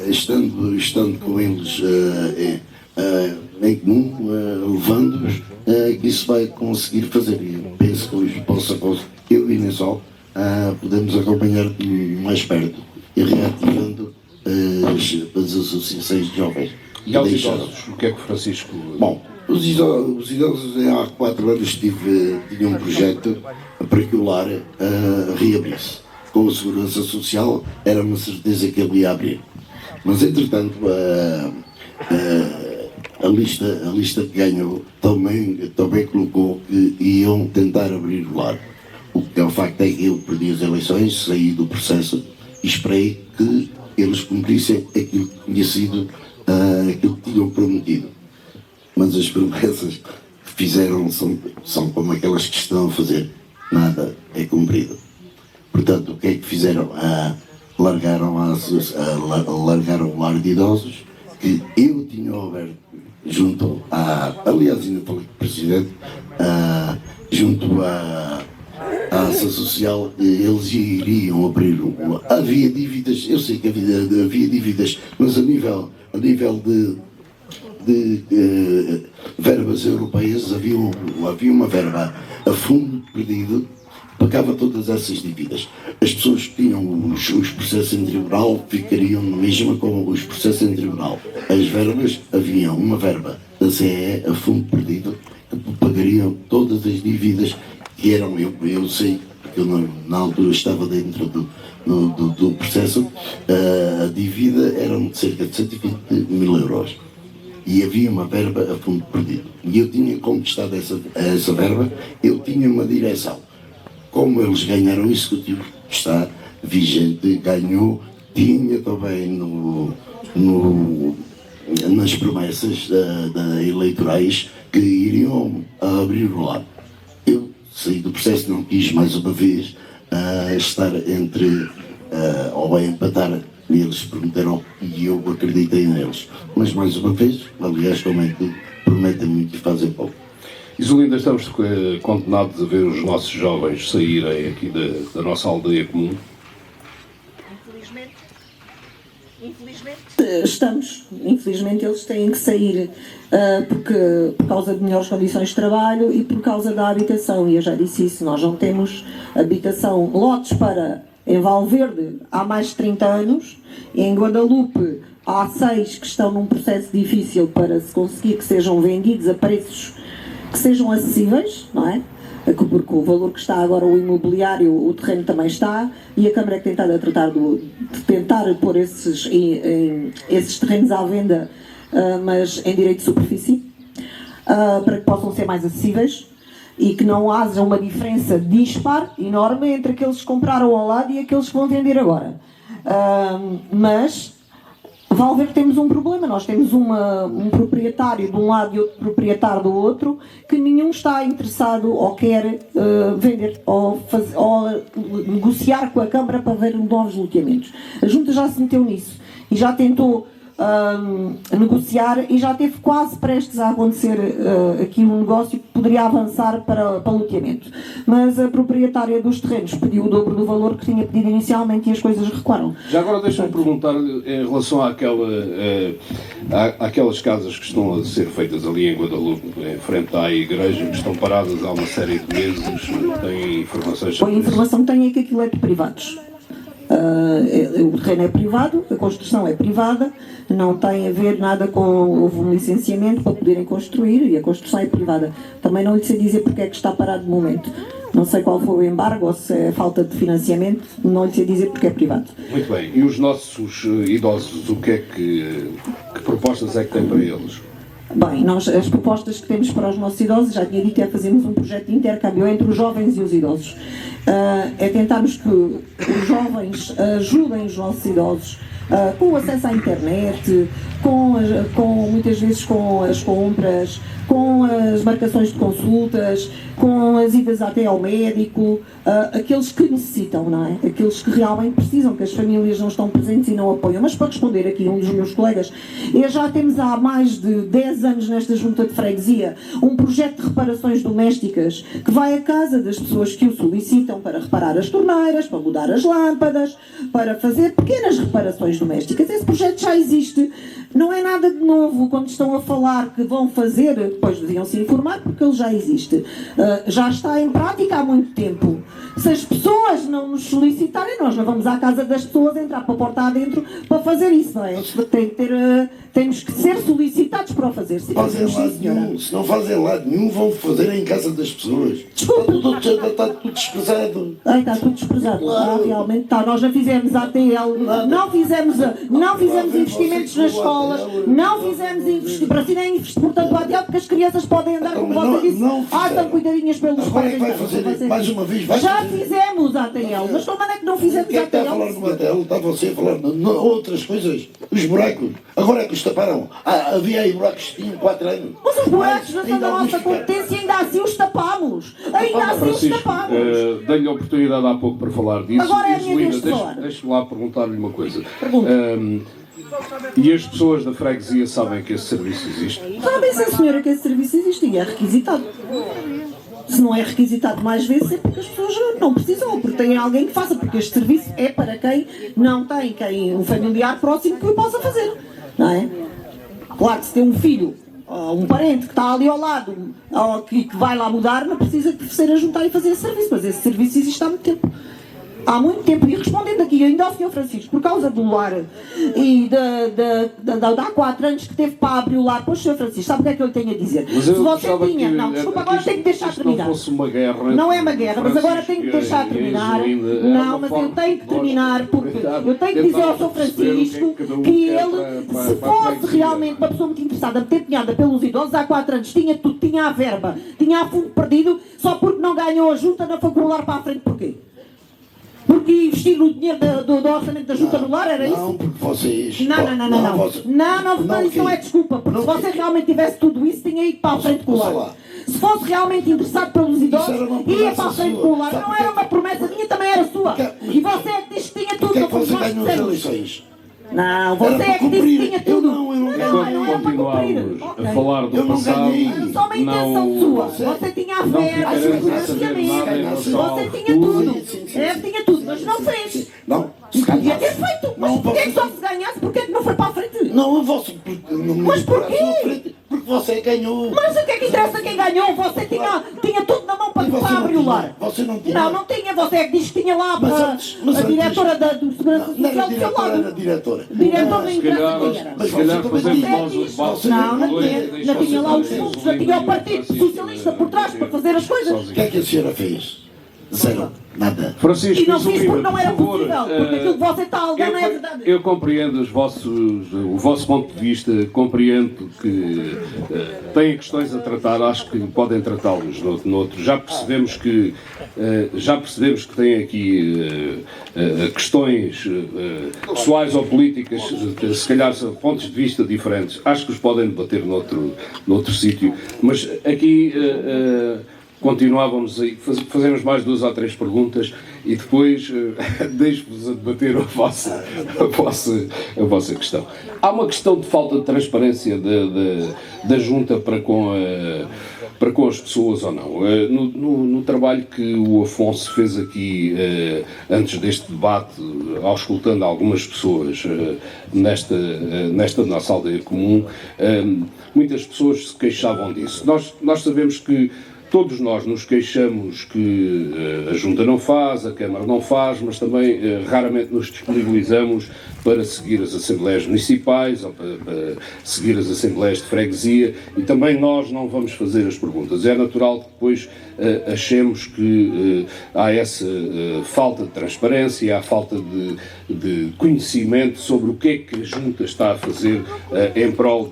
estando com eles em comum, levando-os, que isso vai conseguir fazer. E eu penso que hoje eu e Inêsol podemos acompanhar mais perto e reativando as associações de jovens. E aos idosos, o que é que Francisco... Bom, os idosos há 4 anos tinha um projeto para que o lar reabrisse. Com a Segurança Social era uma certeza que ele ia abrir. Mas entretanto a lista que ganhou também colocou que iam tentar abrir o lar. O que é o facto é que eu perdi as eleições, saí do processo e esperei que eles cumprissem aquilo que tinha sido, aquilo que tinham prometido. Mas as promessas que fizeram são como aquelas que estão a fazer. Nada é cumprido. Portanto, o que é que fizeram? Largaram o lar de idosos, que eu tinha aberto junto aliás, ainda falei com o Presidente, junto à Ação Social, eles iriam abrir havia dívidas, eu sei que havia dívidas, mas a nível de verbas europeias havia uma verba a fundo perdido, pagava todas essas dívidas. As pessoas que tinham os processos em tribunal ficariam na mesma com os processos em tribunal. As verbas, havia uma verba da CE a fundo perdido que pagariam todas as dívidas que eram, eu sei, porque eu na altura estava dentro do processo, a dívida era de cerca de 120 mil euros. E havia uma verba a fundo perdido. E eu tinha conquistado essa verba, eu tinha uma direção. Como eles ganharam o executivo, que está vigente, ganhou, tinha também nas promessas eleitorais que iriam abrir o lar. Eu saí do processo, não quis mais uma vez estar ou a empatar. Eles prometeram e eu acreditei neles. Mas mais uma vez, aliás, como é que prometem muito e fazem pouco. Isolinda, estamos condenados a ver os nossos jovens saírem aqui da nossa aldeia comum? Estamos. Infelizmente eles têm que sair por causa de melhores condições de trabalho e por causa da habitação. E eu já disse isso, nós não temos habitação, lotes em Valverde há mais de 30 anos, em Guadalupe há 6 que estão num processo difícil para se conseguir que sejam vendidos a preços que sejam acessíveis, não é? Porque o valor que está agora o imobiliário, o terreno também está, e a Câmara é que tem estado a tratar de tentar pôr esses terrenos à venda, mas em direito de superfície, para que possam ser mais acessíveis e que não haja uma diferença dispar enorme entre aqueles que compraram ao lado e aqueles que vão vender agora. Mas Valverde temos um problema, nós temos um proprietário de um lado e outro proprietário do outro, que nenhum está interessado ou quer vender ou negociar com a Câmara para ver novos loteamentos. A Junta já se meteu nisso e já tentou negociar e já esteve quase prestes a acontecer aqui um negócio que poderia avançar para loteamento. Mas a proprietária dos terrenos pediu o dobro do valor que tinha pedido inicialmente e as coisas recuaram. Já agora deixa-me perguntar em relação àquelas casas que estão a ser feitas ali em Guadalupe, em frente à igreja, que estão paradas há uma série de meses, tem informações sobre A informação que tenho é que aquilo é de privados. O terreno é privado, a construção é privada, não tem a ver nada com houve um licenciamento para poderem construir e a construção é privada. Também não lhe sei dizer porque é que está parado de momento. Não sei qual foi o embargo ou se é falta de financiamento, não lhe sei dizer porque é privado. Muito bem. E os nossos idosos, o que é que propostas é que têm para eles? Bem, nós, as propostas que temos para os nossos idosos, já tinha dito, é fazermos um projeto de intercâmbio entre os jovens e os idosos. É tentarmos que os jovens ajudem os nossos idosos com o acesso à internet, muitas vezes com as compras, com as marcações de consultas, com as idas até ao médico, aqueles que necessitam, não é? Aqueles que realmente precisam, que as famílias não estão presentes e não apoiam. Mas para responder aqui um dos meus colegas, já temos há mais de 10 anos nesta junta de freguesia um projeto de reparações domésticas que vai à casa das pessoas que o solicitam para reparar as torneiras, para mudar as lâmpadas, para fazer pequenas reparações domésticas. Esse projeto já existe. Não é nada de novo quando estão a falar que vão fazer, depois deviam se informar porque ele já existe. Já está em prática há muito tempo. Se as pessoas não nos solicitarem, nós não vamos à casa das pessoas entrar para a porta adentro para fazer isso, não é? Temos que ser solicitados para o fazer. Se não fazem lado nenhum, vão fazer em casa das pessoas. Desculpa. Está tudo desprezado. Está tudo desprezado. Claro. Realmente está. Nós já fizemos ATL, não fizemos investimentos nas escolas, não fizemos investimentos. Para si nem investir, portanto, ATL, porque as crianças podem andar, como você disse, estão cuidadinhas pelos agora pais. É que vai fazer mais uma vez. Já fizemos ATL, mas como é que não fizemos Quem está a ATL? falar do ATL? Está você a falar de outras coisas. Os buracos. Agora é que os taparam. Havia aí buracos que tinham 4 anos. Mas os buracos da nossa competência ainda assim os tapámos. Ainda assim os tapámos. Dei-lhe a oportunidade há pouco para falar disso. Agora é a minha vez de falar. Deixe-me lá perguntar-lhe uma coisa. Pergunta. E as pessoas da freguesia sabem que esse serviço existe? Sabem, sim, senhora, que esse serviço existe e é requisitado. Se não é requisitado mais vezes é porque as pessoas não precisam, porque tem alguém que faça, porque este serviço é para quem não tem um familiar próximo que o possa fazer, não é? Claro que se tem um filho, ou um parente que está ali ao lado, ou que vai lá mudar, não precisa de ser a juntar e fazer esse serviço, mas esse serviço existe há muito tempo. Há muito tempo, e respondendo aqui ainda ao Sr. Francisco, por causa do lar e há 4 anos que teve para abrir o lar para o Sr. Francisco, sabe o que é que eu lhe tenho a dizer? Mas se você tinha, não, desculpa, agora tenho que deixar terminar. Não fosse uma guerra. Não é uma guerra, mas agora tenho que deixar terminar. Não, mas eu tenho que terminar, porque eu tenho que dizer ao Sr. Francisco que ele, se fosse realmente uma pessoa muito interessada, ter empenhada pelos idosos, há 4 anos tinha tudo, tinha a verba, tinha a fundo perdido, só porque não ganhou a junta, não foi com o lar para a frente, porquê? Porque investir no dinheiro do orçamento da junta no lar era isso? Não, porque vocês... Não, isso não é desculpa. Porque se você realmente tivesse tudo isso, tinha ido para a frente com o lar. Se fosse realmente interessado pelos idosos, ia para a frente com o lar. Não era uma promessa minha, também era sua. E você é que disse que tinha tudo. Porquê é que você ganhou as eleições? Não, você é que disse que tinha tudo. Eu não Enquanto continuarmos a falar do passado, era só uma intenção sua. Você tinha a verba, você tinha tudo. Tinha tudo, mas não fez. Não. Podia ter feito. Mas porquê que só se ganhasse? Porquê que não foi para a frente? Não, eu vou... Mas porquê? Porque você ganhou. Mas o que é que interessa quem ganhou? Você tinha tudo na mão para abrir o lar. Você não tinha. Não tinha. Você é que diz que tinha lá a diretora do Segurança Social do seu lado. Era diretora. Diretor não interessa quem era. Se calhar fazemos nós o debate. Não tinha lá os fundos, não tinha o Partido Socialista por trás para fazer as coisas. O que é que a senhora fez? zero, nada. Francisco, E não fiz porque não era por favor, possível, porque aquilo que você está a alegar não é verdade. eu compreendo o vosso ponto de vista, compreendo que têm questões a tratar, acho que podem tratá-los noutro. Já percebemos que têm aqui questões pessoais ou políticas, se calhar são pontos de vista diferentes. Acho que os podem debater noutro sítio. Mas aqui continuávamos aí, fazemos mais 2 ou 3 perguntas e depois deixo-vos a debater a vossa questão. Há uma questão de falta de transparência da Junta para com as pessoas ou não? No trabalho que o Afonso fez aqui antes deste debate, auscultando algumas pessoas nesta nossa aldeia comum, muitas pessoas se queixavam disso. Nós sabemos que todos nós nos queixamos que a Junta não faz, a Câmara não faz, mas também raramente nos disponibilizamos para seguir as Assembleias Municipais ou para seguir as Assembleias de Freguesia e também nós não vamos fazer as perguntas. É natural que depois achemos que há essa falta de transparência, há falta de conhecimento sobre o que é que a Junta está a fazer em prol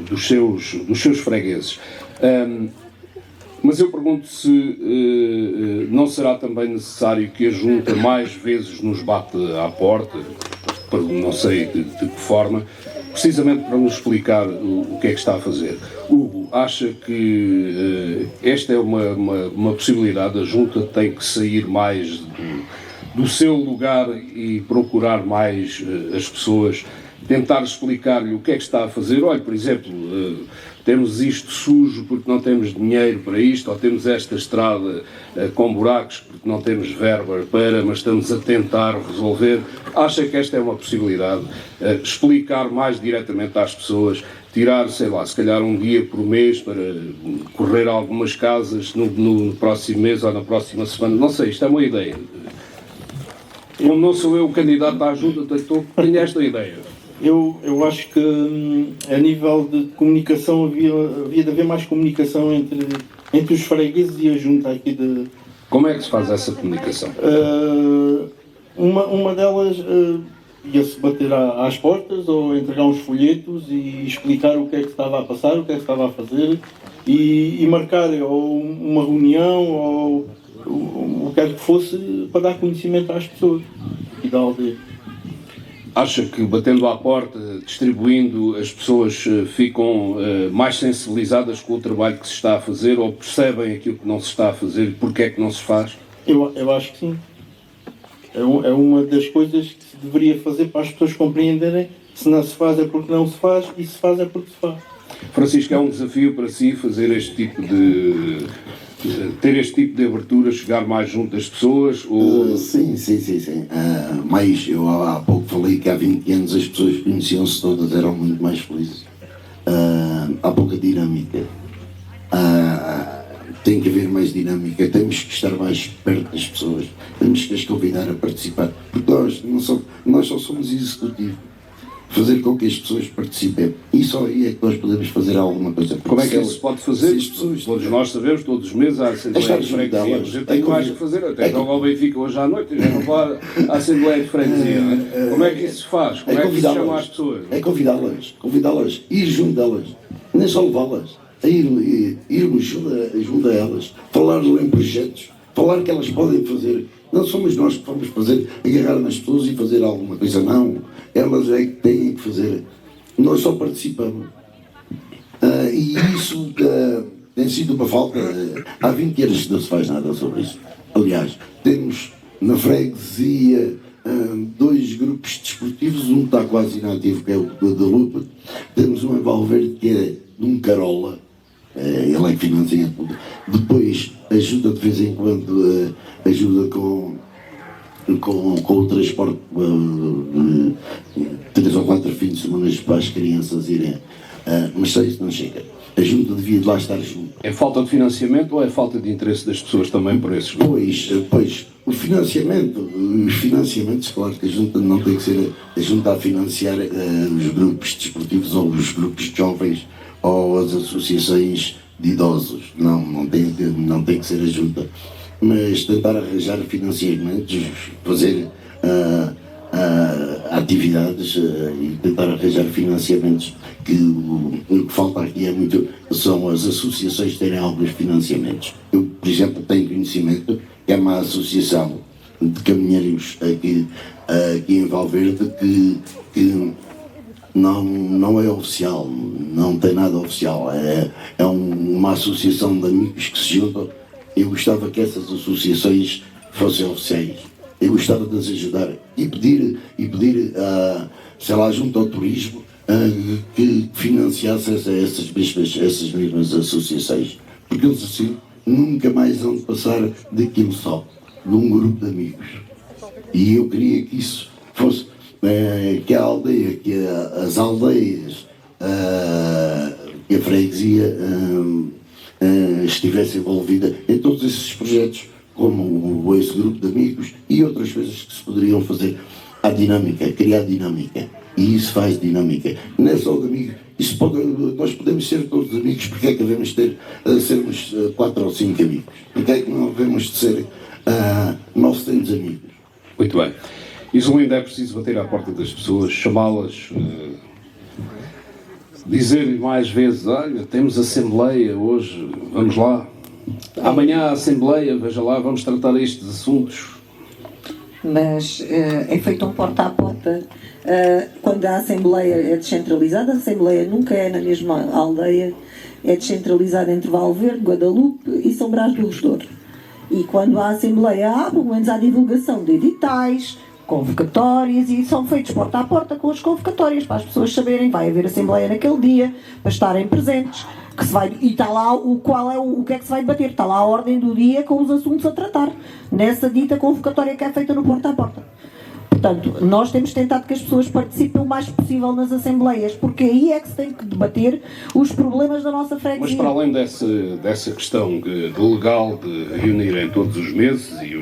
dos seus fregueses. Mas eu pergunto se não será também necessário que a Junta mais vezes nos bate à porta, não sei de que forma, precisamente para nos explicar o que é que está a fazer. Hugo, acha que esta é uma possibilidade? A Junta tem que sair mais do seu lugar e procurar mais as pessoas, tentar explicar-lhe o que é que está a fazer. Olha, por exemplo, temos isto sujo porque não temos dinheiro para isto, ou temos esta estrada com buracos porque não temos verba para, mas estamos a tentar resolver. Acha que esta é uma possibilidade? Explicar mais diretamente às pessoas, tirar, sei lá, se calhar um dia por mês para correr a algumas casas no próximo mês ou na próxima semana. Não sei, isto é uma ideia. Não sou eu o candidato à Junta, tenho esta ideia. Eu acho que a nível de comunicação havia de haver mais comunicação entre os fregueses e a Junta aqui de... Como é que se faz essa comunicação? Uma delas ia-se bater às portas ou entregar uns folhetos e explicar o que é que estava a passar, o que é que estava a fazer e marcar ou uma reunião ou o que quer que fosse para dar conhecimento às pessoas e da aldeia. Acha que batendo à porta, distribuindo, as pessoas ficam mais sensibilizadas com o trabalho que se está a fazer ou percebem aquilo que não se está a fazer e porque é que não se faz? Eu acho que sim. É uma das coisas que se deveria fazer para as pessoas compreenderem: se não se faz é porque não se faz e se faz é porque se faz. Francisco, é um desafio para si fazer ter este tipo de abertura, chegar mais junto das pessoas? Ou... Sim. Mas eu há pouco falei que há 20 anos as pessoas conheciam-se todas, eram muito mais felizes. Há pouca dinâmica. Tem que haver mais dinâmica, temos que estar mais perto das pessoas, temos que as convidar a participar, porque nós só somos executivo. Fazer com que as pessoas participem. E só aí é que nós podemos fazer alguma coisa. Como é que isso se pode fazer? Todos nós sabemos, todos os meses há a Assembleia de Freguesia. Eu tenho mais que fazer, até jogo ao Benfica hoje à noite, já não vou à Assembleia de Freguesia. Como é que isso se faz? Como é que se chama às pessoas? É convidá-las, ir junto delas, nem só levá-las, irmos junto a elas, falar em projetos, falar que elas podem fazer. Não somos nós que vamos agarrar nas pessoas e fazer alguma coisa, não. Elas é que têm que fazer. Nós só participamos. E isso tem sido uma falta. Há 20 anos que não se faz nada sobre isso. Aliás, temos na freguesia 2 grupos desportivos, um está quase inativo, que é o da luta. Temos um em Valverde, que é de um Carola. Ele é que financia tudo. Depois ajuda de vez em quando, ajuda com o transporte, 3 ou 4 fins de semana para as crianças irem. Mas só isso não chega. A Junta devia de lá estar junto. É falta de financiamento ou é falta de interesse das pessoas também por esses grupos? Pois, os financiamentos, claro que a Junta não tem que ser a Junta a financiar os grupos desportivos ou os grupos de jovens ou as associações de idosos. Não tem que ser a Junta. mas tentar arranjar financiamentos, fazer atividades e tentar arranjar financiamentos, que o que falta aqui é muito, são as associações terem alguns financiamentos. Eu, por exemplo, tenho conhecimento que é uma associação de caminheiros aqui em Valverde que não é oficial, não tem nada oficial, é uma associação de amigos que se juntam. Eu gostava que essas associações fossem oficiais. Eu gostava de as ajudar e pedir sei lá, junto ao turismo, que financiasse essas mesmas associações. Porque eles assim nunca mais vão passar daquilo só, de um grupo de amigos. E eu queria que isso fosse, que a aldeia, que as aldeias, que a freguesia estivesse envolvida em todos esses projetos, como esse grupo de amigos e outras coisas que se poderiam fazer à dinâmica, criar dinâmica. E isso faz dinâmica. Não é só de amigos. Nós podemos ser todos amigos, porque é que devemos sermos 4 ou 5 amigos? Porque é que não devemos de ser 900 amigos? Muito bem. Isolino, é preciso bater à porta das pessoas, chamá-las, dizer mais vezes, olha, temos assembleia hoje, vamos lá. Amanhã a assembleia, veja lá, vamos tratar estes assuntos. Mas é feito um porta a porta. Quando a Assembleia é descentralizada, a Assembleia nunca é na mesma aldeia, é descentralizada entre Valverde, Guadalupe e São Brás do Redor. E quando a Assembleia há, pelo menos há divulgação de editais, convocatórias, e são feitos porta a porta com as convocatórias, para as pessoas saberem, vai haver Assembleia naquele dia, para estarem presentes. E está lá o que é que se vai debater, está lá a ordem do dia com os assuntos a tratar, nessa dita convocatória que é feita no porta a porta. Portanto, nós temos tentado que as pessoas participem o mais possível nas assembleias, porque aí é que se tem que debater os problemas da nossa freguesia. Mas para além dessa questão de legal de reunirem todos os meses e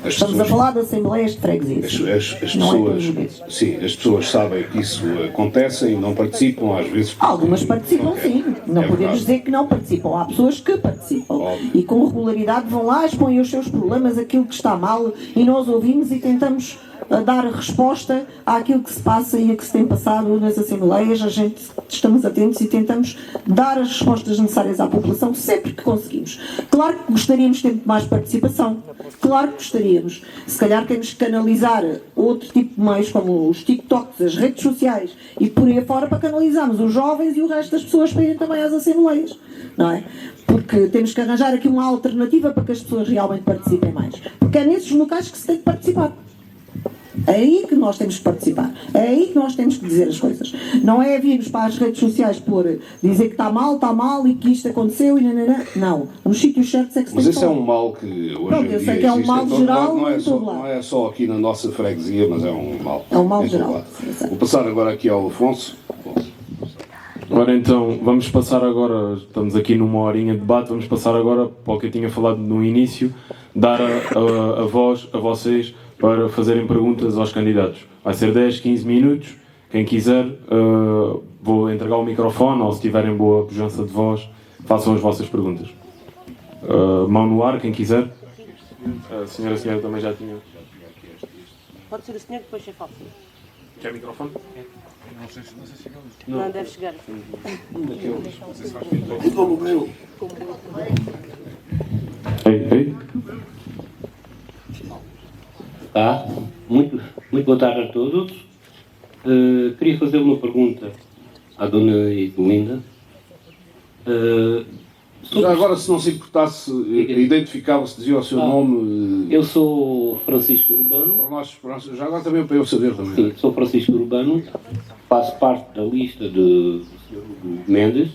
as Estamos pessoas, a falar de assembleias de freguesias. as pessoas, sim, as pessoas sabem que isso acontece e não participam, às vezes. Algumas participam, Okay. sim. Não podemos verdade. dizer que não participam. Há pessoas que participam. Óbvio. E com regularidade vão lá, expõem os seus problemas, aquilo que está mal, e nós ouvimos e tentamos dar resposta àquilo que se passa e a que se tem passado nas assembleias. A gente estamos atentos e tentamos dar as respostas necessárias à população sempre que conseguimos. Claro que gostaríamos de ter muito mais participação. Claro que gostaríamos. Se calhar temos que canalizar outro tipo de meios, como os TikToks, as redes sociais e por aí afora, para canalizarmos os jovens e o resto das pessoas para irem também às assembleias. Não é? Porque temos que arranjar aqui uma alternativa para que as pessoas realmente participem mais. Porque é nesses locais que se tem que participar. É aí que nós temos que participar. É aí que nós temos que dizer as coisas. Não é virmos para as redes sociais por dizer que está mal e que isto aconteceu e nanana. Não. Nos sítios certos é que se Mas tem que esse é falar. um mal que hoje Pronto, em eu dia sei que é um existe mal em todo geral lado, em todo lado. não é só aqui na nossa freguesia, mas é um mal. É um mal em todo geral. lado. Exato. Vou passar agora aqui ao Afonso. Ora então, vamos passar agora, estamos aqui numa horinha de debate, vamos passar agora para o que eu tinha falado no início, dar a voz a vocês para fazerem perguntas aos candidatos. Vai ser 10, 15 minutos, quem quiser, vou entregar o microfone, ou se tiverem boa pujança de voz, façam as vossas perguntas. Mão no ar, quem quiser. A senhora também já tinha. Pode ser o senhor, depois você fala. Quer microfone? Não deve chegar. Ei. Tá. Muito boa tarde a todos. Queria fazer uma pergunta à Dona Isolinda. Já agora, se não se importasse, identificava-se, dizia o seu nome. Eu sou Francisco Urbano. Já agora também para eu saber também. Sim, sou Francisco Urbano. Faço parte da lista do Sr. Mendes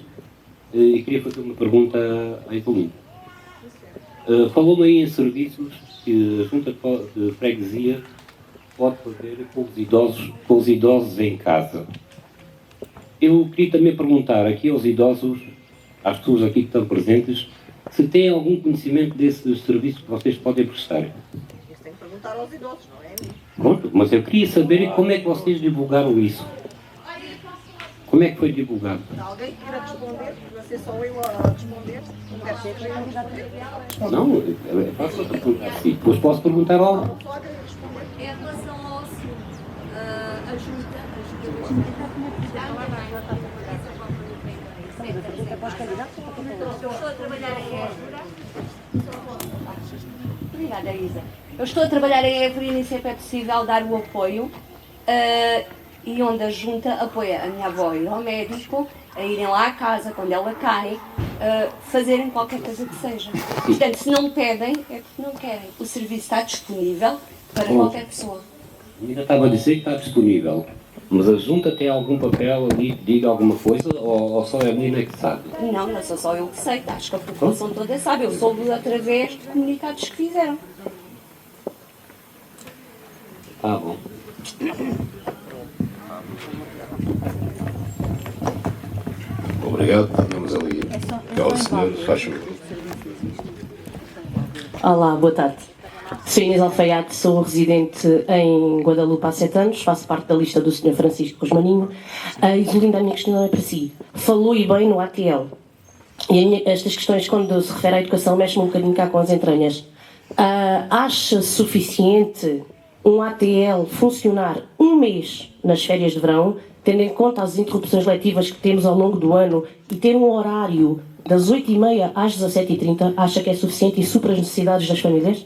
e queria fazer uma pergunta à Isolinda. Falou-me aí em serviços que a Junta de Freguesia pode fazer com os idosos em casa. Eu queria também perguntar aqui aos idosos, às pessoas aqui que estão presentes, se têm algum conhecimento desses serviços que vocês podem prestar. Isso tem que perguntar aos idosos, não é? Pronto, mas eu queria saber como é que vocês divulgaram isso. Como é que foi divulgado? Alguém queira responder? Vai ser só eu a responder? Não, é fácil perguntar assim. Depois posso perguntar lá. Em relação ao assunto, a junta, estou a trabalhar em Évora. Obrigada, Isa. Eu estou a trabalhar em Évora e nem sempre é possível dar o apoio e onde a junta apoia a minha avó a ir ao médico, a irem lá à casa quando ela cai, fazerem qualquer coisa que seja. Portanto, se não pedem, é porque não querem. O serviço está disponível para qualquer pessoa. Ainda estava a dizer que está disponível, mas a junta tem algum papel ali que diga alguma coisa ou só é a menina que sabe? Não, não sou só eu que sei, acho que a população toda sabe. Eu soube através de comunicados que fizeram. Tá bom. Obrigado. Temos ali. Aquela senhora, faz favor. Olá, boa tarde. Sou Inês Alfaiate, sou residente em Guadalupe há 7 anos, faço parte da lista do Sr. Francisco Cosmaninho. Isolinda, a minha questão é para si. Falou e bem no ATL. E estas questões, quando se refere à educação, mexem um bocadinho cá com as entranhas. Acha suficiente um ATL funcionar um mês nas férias de verão, tendo em conta as interrupções letivas que temos ao longo do ano, e ter um horário das 8h30 às 17h30, acha que é suficiente e supra as necessidades das famílias?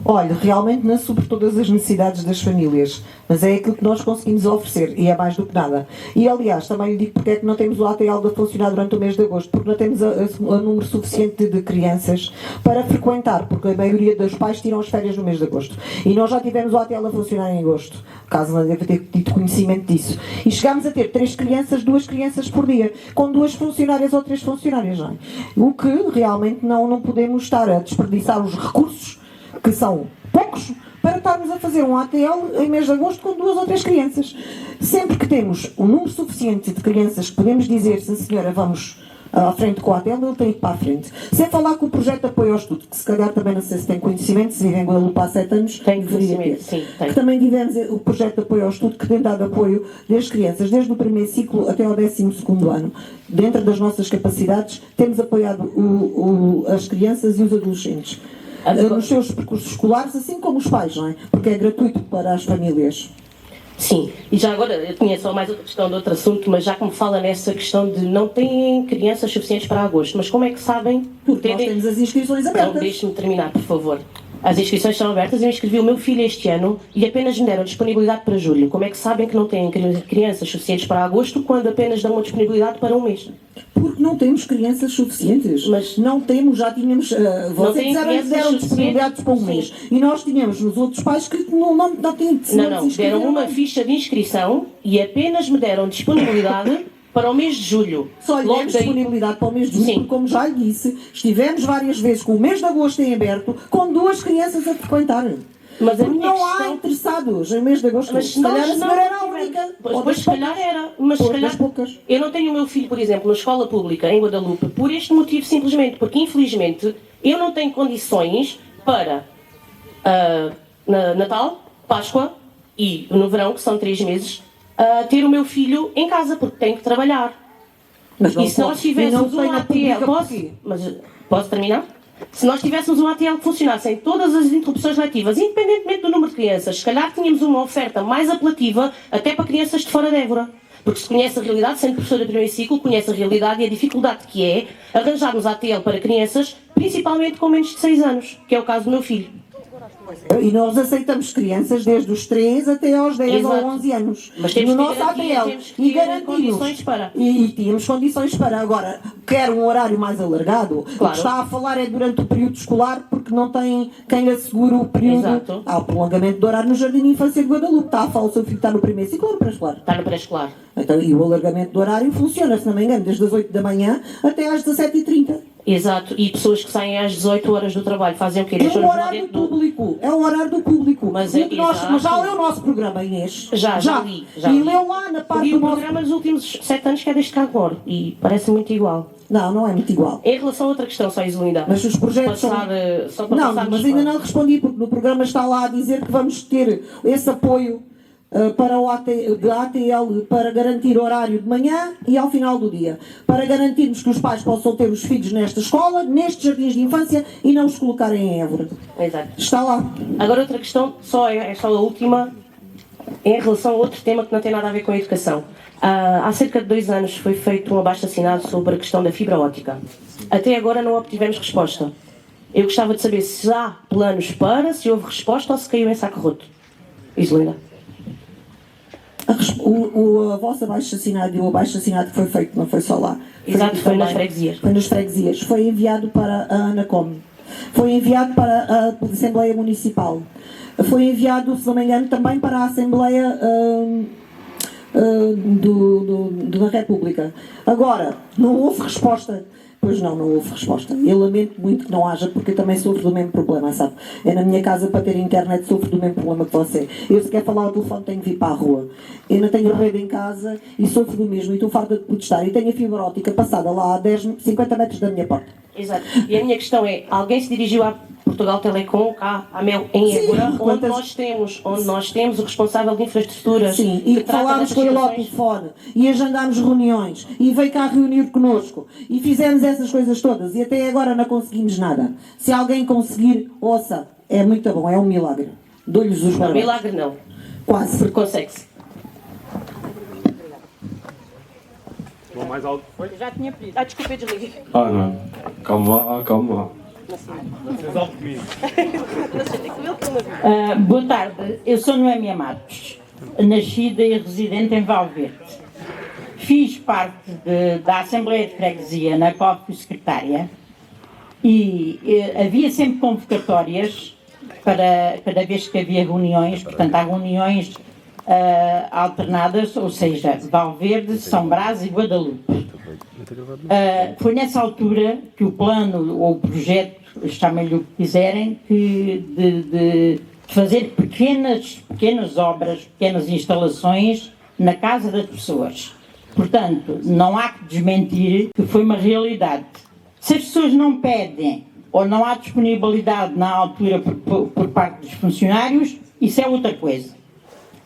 Olha, realmente não supre todas as necessidades das famílias, mas é aquilo que nós conseguimos oferecer e é mais do que nada. E aliás, também lhe digo porque é que não temos o ATL a funcionar durante o mês de agosto, porque não temos o número suficiente de crianças para frequentar, porque a maioria dos pais tiram as férias no mês de agosto. E nós já tivemos o ATL a funcionar em agosto, caso não deva ter tido conhecimento disso. E chegámos a ter 2 crianças por dia, com 2 funcionárias ou 3 funcionárias, não é? O que realmente não podemos estar a desperdiçar os recursos, que são poucos, para estarmos a fazer um ATL em mês de agosto com 2 ou 3 crianças. Sempre que temos um número suficiente de crianças que podemos dizer, sim senhora, vamos à frente com o ATL, ele tem que ir para a frente. Sem falar com o projeto de apoio ao estudo, que se calhar também não sei se tem conhecimento, se vive em Guadalupe há 7 anos, Tem conhecimento, sim, tem. Que também tivemos o projeto de apoio ao estudo, que tem dado apoio das crianças, desde o primeiro ciclo até ao 12º ano. Dentro das nossas capacidades, temos apoiado as crianças e os adolescentes nos seus percursos escolares, assim como os pais, não é? Porque é gratuito para as famílias. Sim, e já agora, eu tinha só mais outra questão de outro assunto, mas já que me fala nessa questão de não têm crianças suficientes para agosto, mas como é que sabem? Porque nós temos as inscrições abertas. Não, deixe-me terminar, por favor. As inscrições estão abertas, eu inscrevi o meu filho este ano e apenas me deram disponibilidade para julho. Como é que sabem que não têm crianças suficientes para agosto quando apenas dão uma disponibilidade para um mês? Porque não temos crianças suficientes. Mas não temos, já tínhamos. Vocês deram disponibilidades para um mês. E nós tínhamos nos outros pais que não tinham. Não, deram uma ficha de inscrição e apenas me deram disponibilidade para o mês de julho. Só lhe demos disponibilidade para o mês de julho, porque, como já lhe disse, estivemos várias vezes com o mês de agosto em aberto, com 2 crianças a frequentar. Mas porque não há interessados em mês de agosto. Mas se calhar a senhora era a única. Pois se calhar era. Mas se calhar poucas. Eu não tenho o meu filho, por exemplo, na escola pública em Guadalupe por este motivo simplesmente, porque infelizmente eu não tenho condições para Natal, Páscoa e no verão, que são 3 meses, ter o meu filho em casa, porque tenho que trabalhar. Mas e se nós tivéssemos um ATL, posso terminar? Se nós tivéssemos um ATL que funcionasse em todas as interrupções letivas, independentemente do número de crianças, se calhar tínhamos uma oferta mais apelativa até para crianças de fora de Évora. Porque se conhece a realidade, sendo professora de primeiro ciclo, conhece a realidade e a dificuldade que é arranjarmos ATL para crianças, principalmente com menos de 6 anos, que é o caso do meu filho. E nós aceitamos crianças desde os 3 até aos 10 ou 11 anos. Mas temos no nosso ATL. E garantimos condições para. E tínhamos condições para. Agora, quer um horário mais alargado, claro. O que está a falar é durante o período escolar, porque não tem quem lhe assegure o período. Exato. Há o prolongamento do horário no Jardim de Infância de Guadalupe. Está a falar, o seu filho está no primeiro ciclo ou no pré-escolar? Está no pré-escolar. Então, e o alargamento do horário funciona, se não me engano, desde as 8 da manhã até às 17h30. Exato, e pessoas que saem às 18 horas do trabalho fazem o quê? É o horário do público. É o horário do público. Mas já leu o nosso programa, Inês? Já li. E leu lá na parte do nosso programa nos últimos 7 anos, que é deste cá agora, e parece muito igual. Não é muito igual. Em relação a outra questão, só Isolinda. Mas os projetos só para mas ainda não respondi, porque no programa está lá a dizer que vamos ter esse apoio para o de ATL para garantir horário de manhã e ao final do dia, para garantirmos que os pais possam ter os filhos nesta escola, nestes jardins de infância e não os colocarem em Évora. Exato. Está lá. Agora outra questão, só a última, em relação a outro tema que não tem nada a ver com a educação. Há cerca de 2 anos foi feito um abaixo-assinado sobre a questão da fibra óptica. Até agora não obtivemos resposta. Eu gostava de saber se há planos para, se houve resposta ou se caiu em saco roto. Isolinda. O vosso abaixo-assinado e o abaixo-assinado que foi feito, não foi só lá. Exato, foi nas freguesias. Foi nas freguesias. Foi enviado para a ANACOM. Foi enviado para a Assembleia Municipal. Foi enviado, se não me engano, também para a Assembleia da República. Agora, não houve resposta. Pois não houve resposta. Eu lamento muito que não haja, porque eu também sofro do mesmo problema, sabe? É na minha casa, para ter internet, sofro do mesmo problema que você. Eu, se quer falar ao telefone, tenho que vir para a rua. Eu não tenho rede em casa e sofro do mesmo. E estou farta de protestar. E tenho a fibra óptica passada lá a 50 metros da minha porta. Exato. E a minha questão é, alguém se dirigiu a Portugal Telecom, cá, à Mel, em Évora, onde nós temos o responsável de infraestruturas. Sim, e falámos com ele ao telefone, e agendámos reuniões, e veio cá reunir connosco, e fizemos essas coisas todas, e até agora não conseguimos nada. Se alguém conseguir, ouça, é muito bom, é um milagre. Dou-lhes os parabéns. Não, milagre não. Quase. Porque consegue-se. Mais algo? Já tinha pedido. Desculpa, eu desliguei. Não. Calma lá. Boa tarde, eu sou Noémia Matos, nascida e residente em Valverde. Fiz parte da Assembleia de Freguesia, na qual fui secretária, e havia sempre convocatórias para cada vez que havia reuniões, portanto há reuniões alternadas, ou seja, Valverde, São Brás e Guadalupe. Foi nessa altura que o plano ou o projeto, chamem-lhe o que quiserem, de fazer pequenas obras, pequenas instalações na casa das pessoas. Portanto, não há que desmentir que foi uma realidade. Se as pessoas não pedem ou não há disponibilidade na altura por parte dos funcionários, isso é outra coisa.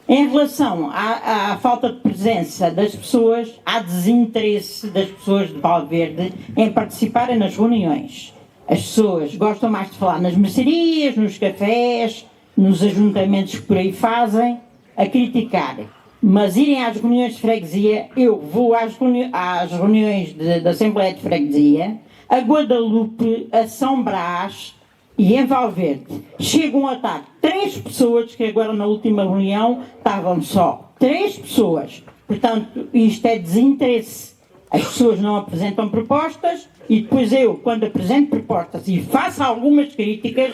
Em relação à falta de presença das pessoas, há desinteresse das pessoas de Valverde em participarem nas reuniões. As pessoas gostam mais de falar nas mercearias, nos cafés, nos ajuntamentos que por aí fazem, a criticar. Mas irem às reuniões de freguesia, eu vou às reuniões da Assembleia de Freguesia, a Guadalupe, a São Brás e em Valverde. Chegam a estar 3 pessoas, que agora na última reunião estavam só 3 pessoas. Portanto, isto é desinteresse. As pessoas não apresentam propostas e depois eu, quando apresento propostas e faço algumas críticas,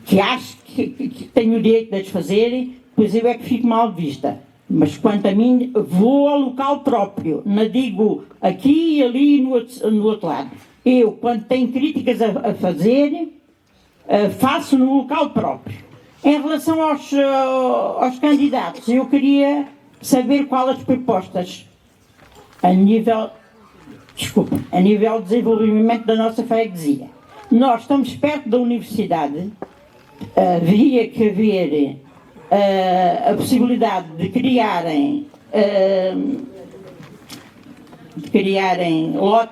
que acho que tenho o direito de as fazer, depois eu é que fico mal vista. Mas quanto a mim, vou ao local próprio, não digo aqui e ali no outro lado. Eu, quando tenho críticas a fazer, faço no local próprio. Em relação aos candidatos, eu queria saber quais as propostas a nível de desenvolvimento da nossa freguesia. Nós estamos perto da universidade, haveria que haver a possibilidade de criarem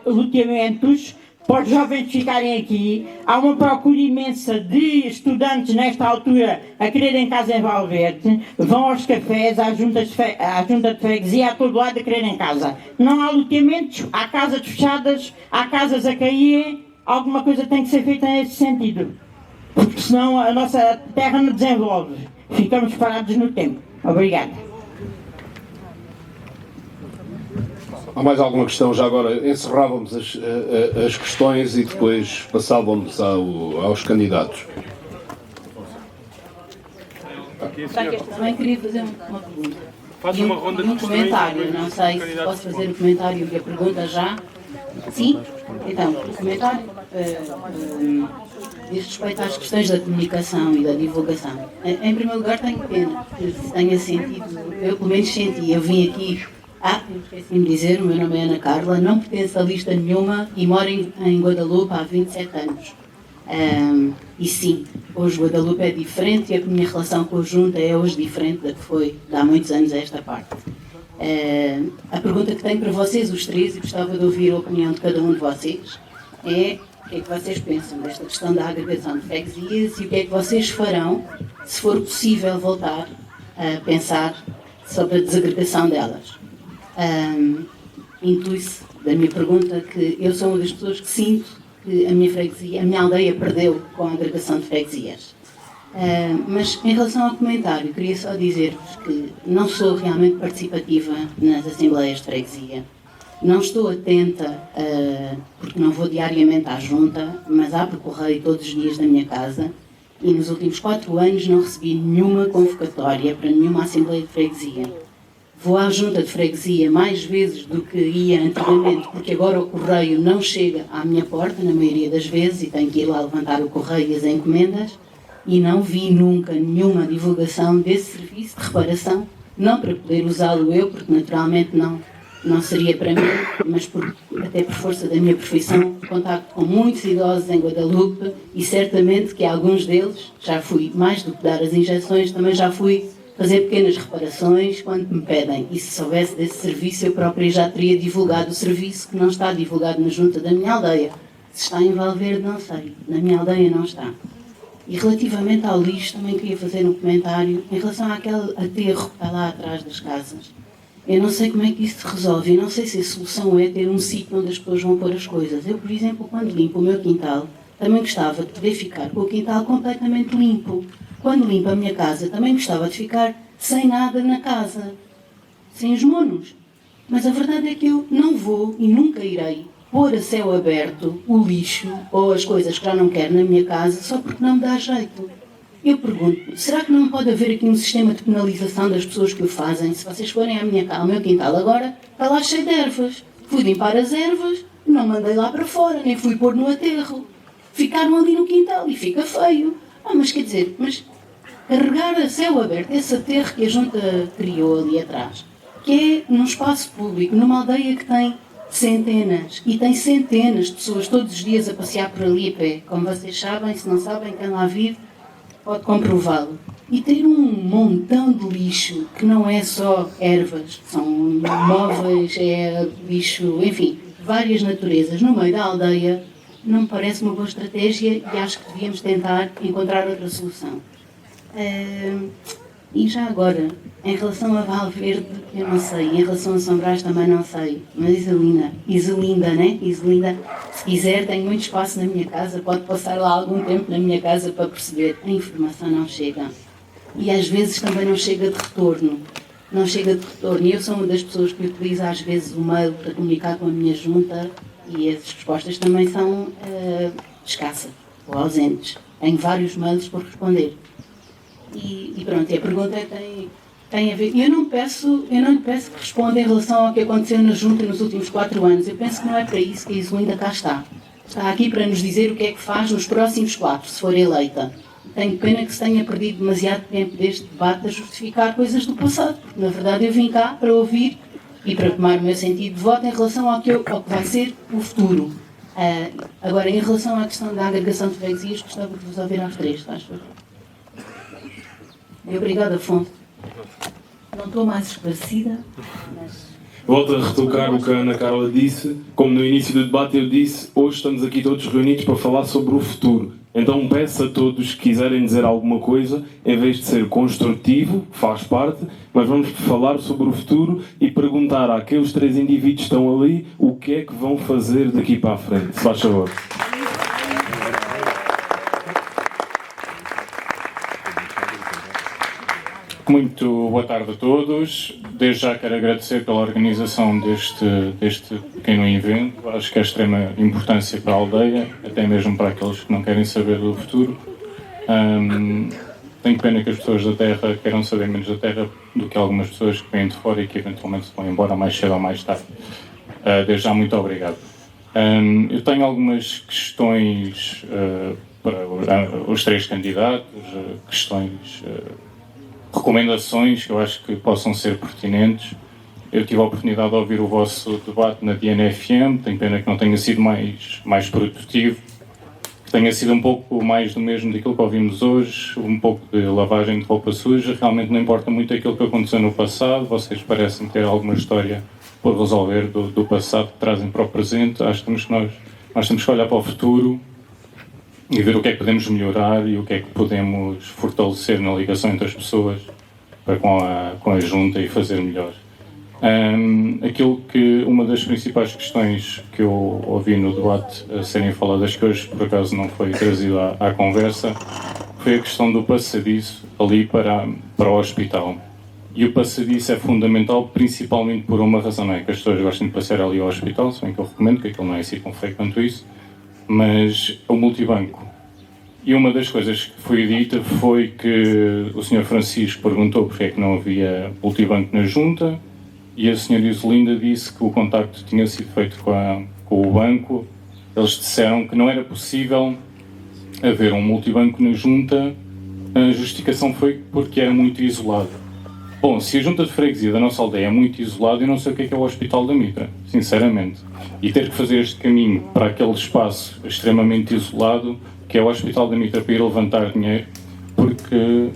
loteamentos para os jovens ficarem aqui. Há uma procura imensa de estudantes nesta altura a quererem casa em Valverde, vão aos cafés, à junta de freguesia, a todo lado a quererem casa. Não há loteamentos, há casas fechadas, há casas a cair, alguma coisa tem que ser feita nesse sentido, porque senão a nossa terra não desenvolve, ficamos parados no tempo. Obrigada. Há mais alguma questão? Já agora encerrávamos as questões e depois passávamos aos candidatos. Também queria fazer uma pergunta. Faz uma ronda de um comentário, não sei se posso fazer o comentário e a pergunta já. Sim? Então, o comentário diz respeito às questões da comunicação e da divulgação. Em primeiro lugar, tenho pena que tenha sentido, eu pelo menos senti, eu vim aqui. Esqueci-me de dizer, o meu nome é Ana Carla, não pertenço a lista nenhuma e moro em Guadalupe há 27 anos. E sim, hoje Guadalupe é diferente e a minha relação com a Junta é hoje diferente da que foi de há muitos anos a esta parte. A pergunta que tenho para vocês, os três, e gostava de ouvir a opinião de cada um de vocês, é o que é que vocês pensam desta questão da agregação de freguesias e o que é que vocês farão, se for possível voltar a pensar sobre a desagregação delas. Intui-se da minha pergunta que eu sou uma das pessoas que sinto que a minha freguesia, a minha aldeia perdeu com a agregação de freguesias. Mas em relação ao comentário, queria só dizer-vos que não sou realmente participativa nas assembleias de freguesia. Não estou atenta, porque não vou diariamente à junta, mas abro o correio todos os dias da minha casa e nos últimos 4 anos não recebi nenhuma convocatória para nenhuma assembleia de freguesia. Vou à junta de freguesia mais vezes do que ia antigamente, porque agora o correio não chega à minha porta, na maioria das vezes, e tenho que ir lá levantar o correio e as encomendas, e não vi nunca nenhuma divulgação desse serviço de reparação, não para poder usá-lo eu, porque naturalmente não seria para mim, mas até por força da minha profissão, contacto com muitos idosos em Guadalupe, e certamente que alguns deles, já fui, mais do que dar as injeções, também já fui fazer pequenas reparações quando me pedem. E se soubesse desse serviço, eu própria já teria divulgado o serviço, que não está divulgado na junta da minha aldeia. Se está em Valverde, não sei. Na minha aldeia não está. E relativamente ao lixo, também queria fazer um comentário em relação àquele aterro que está lá atrás das casas. Eu não sei como é que isso se resolve. Eu não sei se a solução é ter um sítio onde as pessoas vão pôr as coisas. Eu, por exemplo, quando limpo o meu quintal, também gostava de poder ficar com o quintal completamente limpo. Quando limpo a minha casa, também gostava de ficar sem nada na casa, sem os monos. Mas a verdade é que eu não vou e nunca irei pôr a céu aberto o lixo ou as coisas que já não quero na minha casa só porque não me dá jeito. Eu pergunto, será que não pode haver aqui um sistema de penalização das pessoas que o fazem? Se vocês forem ao meu quintal agora, está lá cheio de ervas. Fui limpar as ervas, não mandei lá para fora, nem fui pôr no aterro. Ficaram ali no quintal e fica feio. Mas quer dizer, carregar a céu aberto esse aterro que a junta criou ali atrás, que é num espaço público, numa aldeia que tem centenas de pessoas todos os dias a passear por ali a pé. Como vocês sabem, se não sabem, quem lá vive pode comprová-lo. E ter um montão de lixo, que não é só ervas, são móveis, é lixo, enfim, várias naturezas no meio da aldeia, não me parece uma boa estratégia e acho que devíamos tentar encontrar outra solução. E já agora, em relação a Valverde, eu não sei, em relação a São Brás também não sei, mas Isolinda, né? Isolinda, se quiser, tenho muito espaço na minha casa, pode passar lá algum tempo na minha casa para perceber. A informação não chega. E às vezes também não chega de retorno. E eu sou uma das pessoas que utiliza às vezes o mail para comunicar com a minha junta e as respostas também são escassas ou ausentes. Tenho vários mails por responder. E pronto, e a pergunta é que tem a ver. Eu não lhe peço que responda em relação ao que aconteceu na junta nos últimos 4 anos. Eu penso que não é para isso que a Isolinda cá está. Está aqui para nos dizer o que é que faz nos próximos 4, se for eleita. Tenho pena que se tenha perdido demasiado tempo deste debate a justificar coisas do passado, porque na verdade eu vim cá para ouvir e para tomar o meu sentido de voto em relação ao que vai ser o futuro. Agora, em relação à questão da agregação de freguesias, gostava de vos ouvir aos 3, estás a ver? E obrigada, Afonso. Não estou mais esclarecida, mas... Volto a retocar o que a Ana Carla disse. Como no início do debate eu disse, hoje estamos aqui todos reunidos para falar sobre o futuro. Então peço a todos que quiserem dizer alguma coisa, em vez de ser construtivo, faz parte, mas vamos falar sobre o futuro e perguntar àqueles 3 indivíduos que estão ali o que é que vão fazer daqui para a frente. Se faz favor. Muito boa tarde a todos. Desde já quero agradecer pela organização deste pequeno evento. Acho que é de extrema importância para a aldeia, até mesmo para aqueles que não querem saber do futuro. Tenho pena que as pessoas da Terra queiram saber menos da Terra do que algumas pessoas que vêm de fora e que eventualmente se vão embora mais cedo ou mais tarde. Desde já, muito obrigado. Eu tenho algumas questões para os 3 candidatos, questões... recomendações que eu acho que possam ser pertinentes. Eu tive a oportunidade de ouvir o vosso debate na DNFM, tenho pena que não tenha sido mais produtivo. tenha sido um pouco mais do mesmo daquilo que ouvimos hoje, um pouco de lavagem de roupa suja. Realmente não importa muito aquilo que aconteceu no passado, vocês parecem ter alguma história por resolver do passado que trazem para o presente. Acho que nós temos que olhar para o futuro e ver o que é que podemos melhorar e o que é que podemos fortalecer na ligação entre as pessoas para com a junta e fazer melhor. Uma das principais questões que eu ouvi no debate a serem faladas, que hoje por acaso não foi trazido à conversa, foi a questão do passadiço ali para o hospital. E o passadiço é fundamental principalmente por uma razão, não é que as pessoas gostem de passear ali ao hospital, se bem que eu recomendo, que aquilo não é assim tão feio quanto isso, mas o multibanco. E uma das coisas que foi dita foi que o Sr. Francisco perguntou porque é que não havia multibanco na junta, e a Sra. Isolinda disse que o contacto tinha sido feito com o banco. Eles disseram que não era possível haver um multibanco na junta. A justificação foi porque era muito isolado. Bom, se a junta de freguesia da nossa aldeia é muito isolada, eu não sei o que é o Hospital da Mitra, sinceramente. E ter que fazer este caminho para aquele espaço extremamente isolado, que é o Hospital da Mitra, para ir levantar dinheiro, porque...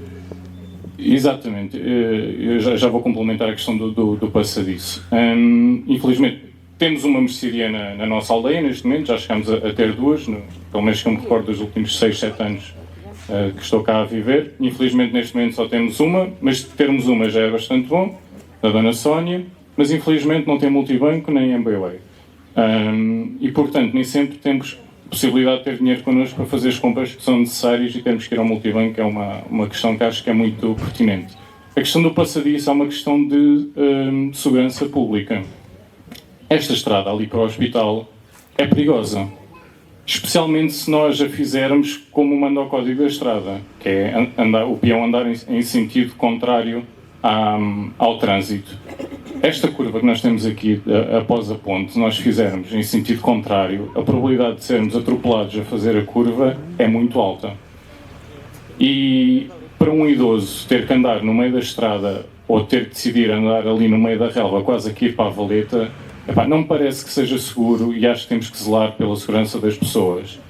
Exatamente, eu já vou complementar a questão do passadiço. Infelizmente, temos uma mercearia na nossa aldeia neste momento, já chegamos a ter duas, pelo menos que eu me recordo dos últimos 6, 7 anos que estou cá a viver. Infelizmente, neste momento só temos uma, mas termos uma já é bastante bom, da Dona Sónia, mas infelizmente não tem multibanco nem MBWay. E portanto, nem sempre temos possibilidade de ter dinheiro connosco para fazer as compras que são necessárias, e termos que ir ao multibanco é uma questão que acho que é muito pertinente. A questão do passadiço é uma questão de segurança pública. Esta estrada ali para o hospital é perigosa, especialmente se nós a fizermos como manda o código da estrada, que é o peão andar em sentido contrário ao trânsito. Esta curva que nós temos aqui após a ponte, se nós fizermos em sentido contrário, a probabilidade de sermos atropelados a fazer a curva é muito alta. E para um idoso ter que andar no meio da estrada ou ter que decidir andar ali no meio da relva, quase aqui para a valeta, não me parece que seja seguro, e acho que temos que zelar pela segurança das pessoas.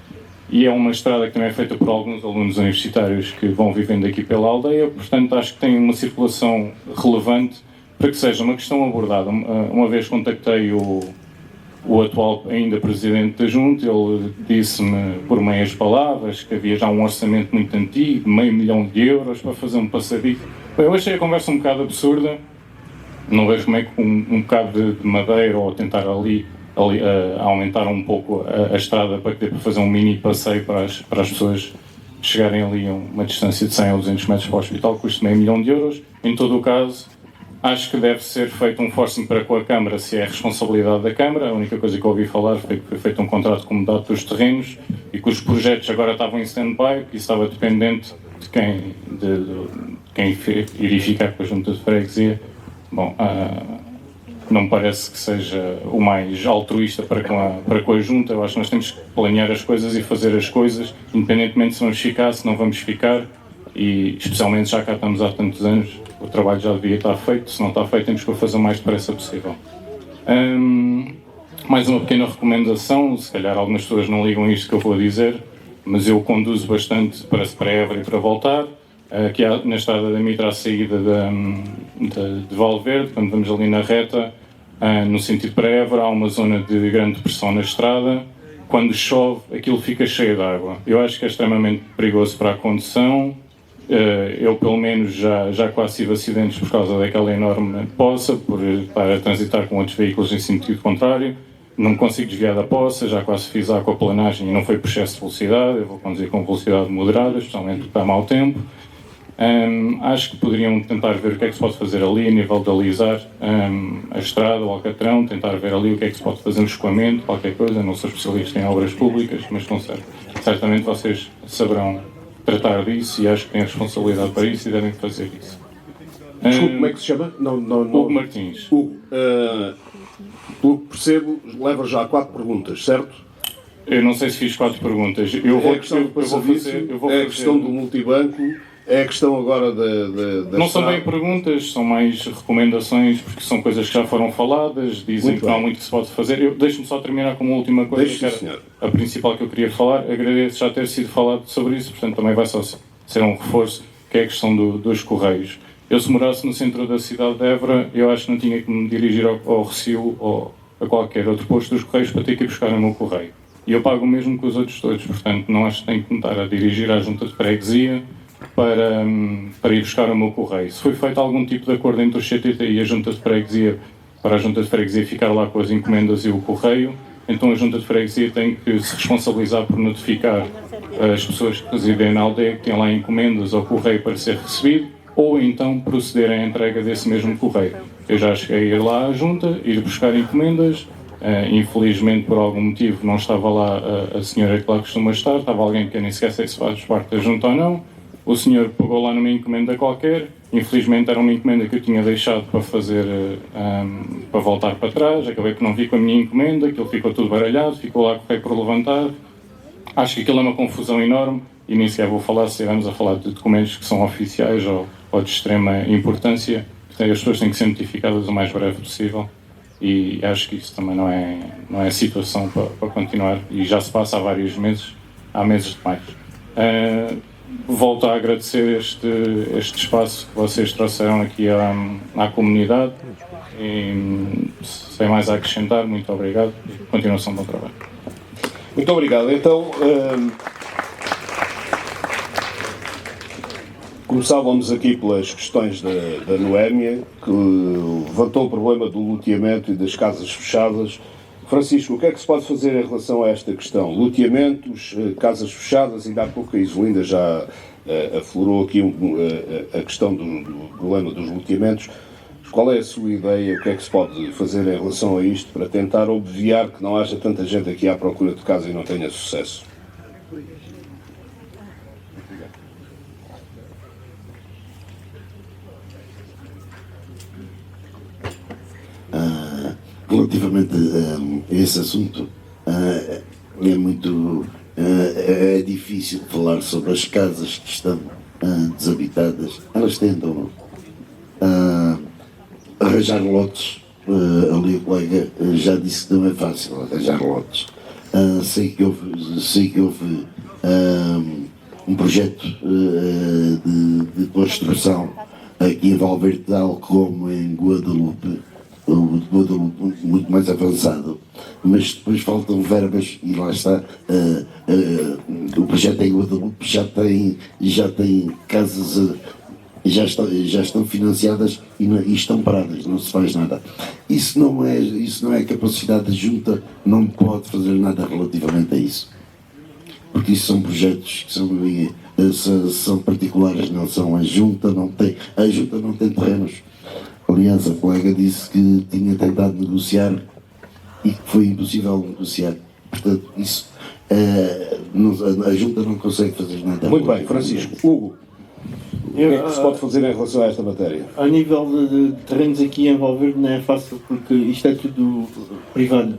E é uma estrada que também é feita por alguns alunos universitários que vão vivendo aqui pela aldeia, portanto acho que tem uma circulação relevante para que seja uma questão abordada. Uma vez contactei o atual ainda presidente da Junta, ele disse-me por meias palavras que havia já um orçamento muito antigo, €500 mil para fazer um passadiço. Eu achei a conversa um bocado absurda, não vejo como é que um bocado de madeira ou tentar ali aumentar um pouco a estrada para fazer um mini passeio para as pessoas chegarem ali a uma distância de 100 ou 200 metros para o hospital, custa €500 mil. Em todo o caso, acho que deve ser feito um forcing para com a Câmara, se é a responsabilidade da Câmara. A única coisa que eu ouvi falar foi que foi feito um contrato com o dos terrenos e que os projetos agora estavam em stand-by, que isso estava dependente de quem iria ficar com a junta de freguesia. Bom, não me parece que seja o mais altruísta para com a junta. Eu acho que nós temos que planear as coisas e fazer as coisas, independentemente se vamos ficar, se não vamos ficar, e especialmente já cá estamos há tantos anos, o trabalho já devia estar feito. Se não está feito, temos que o fazer o mais depressa possível. Mais uma pequena recomendação, se calhar algumas pessoas não ligam a isto que eu vou dizer, mas eu conduzo bastante para Évora e para voltar. Aqui na estrada da Mitra, à saída de Valverde, quando vamos ali na reta, no sentido para Évora, há uma zona de grande pressão na estrada. Quando chove, aquilo fica cheio de água. Eu acho que é extremamente perigoso para a condução. Eu, pelo menos, já quase tive acidentes por causa daquela enorme poça, por estar a transitar com outros veículos em sentido contrário. Não consigo desviar da poça, já quase fiz a aquaplanagem e não foi por excesso de velocidade. Eu vou conduzir com velocidade moderada, especialmente porque está mau tempo. Acho que poderiam tentar ver o que é que se pode fazer ali a nível de alisar a estrada, o alcatrão, tentar ver ali o que é que se pode fazer no escoamento, qualquer coisa. Não sou especialista em obras públicas, mas certamente vocês saberão tratar disso e acho que têm responsabilidade para isso e devem fazer isso. Desculpe, como é que se chama? Hugo Martins. Hugo, pelo que percebo, leva já 4 perguntas, certo? Eu não sei se fiz 4 perguntas. Eu vou fazer a questão do multibanco É a questão agora da Não são bem perguntas, são mais recomendações, porque são coisas que já foram faladas, dizem Muito que não há bem. muito que se pode fazer. Deixe-me só terminar com uma última coisa, Deixe, que era senhor. a principal que eu queria falar. Agradeço já ter sido falado sobre isso, portanto também vai só ser um reforço, que é a questão dos correios. Eu, se morasse no centro da cidade de Évora, eu acho que não tinha que me dirigir ao Recio ou a qualquer outro posto dos correios para ter que ir buscar o meu correio. E eu pago o mesmo que os outros todos, portanto não acho que tenho que me estar a dirigir à junta de freguesia para ir buscar o meu correio. Se foi feito algum tipo de acordo entre o CTT e a junta de freguesia, para a junta de freguesia ficar lá com as encomendas e o correio, então a junta de freguesia tem que se responsabilizar por notificar as pessoas que residem na aldeia que têm lá encomendas ou correio para ser recebido, ou então proceder à entrega desse mesmo correio. Eu já cheguei a ir lá à junta, ir buscar encomendas. Infelizmente, por algum motivo, não estava lá a senhora que lá costuma estar, estava alguém que eu nem sequer sei se faz parte da junta ou não. O senhor pegou lá numa encomenda qualquer, infelizmente era uma encomenda que eu tinha deixado para fazer, para voltar para trás, acabei por não vir com a minha encomenda, aquilo ficou tudo baralhado, ficou lá correio por levantar. Acho que aquilo é uma confusão enorme e nem sequer vou falar se estivermos a falar de documentos que são oficiais ou de extrema importância. Portanto, as pessoas têm que ser notificadas o mais breve possível. E acho que isso também não é situação para continuar, e já se passa há vários meses, há meses demais. Volto a agradecer este espaço que vocês trouxeram aqui à comunidade, e sem mais a acrescentar, muito obrigado e continuação do bom trabalho. Muito obrigado. Então, começávamos aqui pelas questões da Noémia, que levantou o problema do loteamento e das casas fechadas. Francisco, o que é que se pode fazer em relação a esta questão? Loteamentos, casas fechadas, ainda há pouco a Isolinda já aflorou aqui a questão do problema dos loteamentos. Qual é a sua ideia? O que é que se pode fazer em relação a isto para tentar obviar que não haja tanta gente aqui à procura de casa e não tenha sucesso? Relativamente a esse assunto, é muito difícil falar sobre as casas que estão desabitadas. Elas tentam arranjar lotes. Ali o colega já disse que não é fácil arranjar lotes. Sei que houve um projeto de construção aqui em Valverde, tal como em Guadalupe, muito mais avançado, mas depois faltam verbas e lá está. O projeto em Guadalupe já tem casas, já estão financiadas e estão paradas, não se faz nada. Isso não é capacidade de junta, não pode fazer nada relativamente a isso, porque isso são projetos que são particulares, não são a junta não tem terrenos. Aliás, a colega disse que tinha tentado negociar e que foi impossível negociar. Portanto, isso a junta não consegue fazer nada. Muito bem, Francisco. Hugo, o que é que se pode fazer em relação a esta matéria? A nível de terrenos aqui em Valverde não é fácil, porque isto é tudo privado.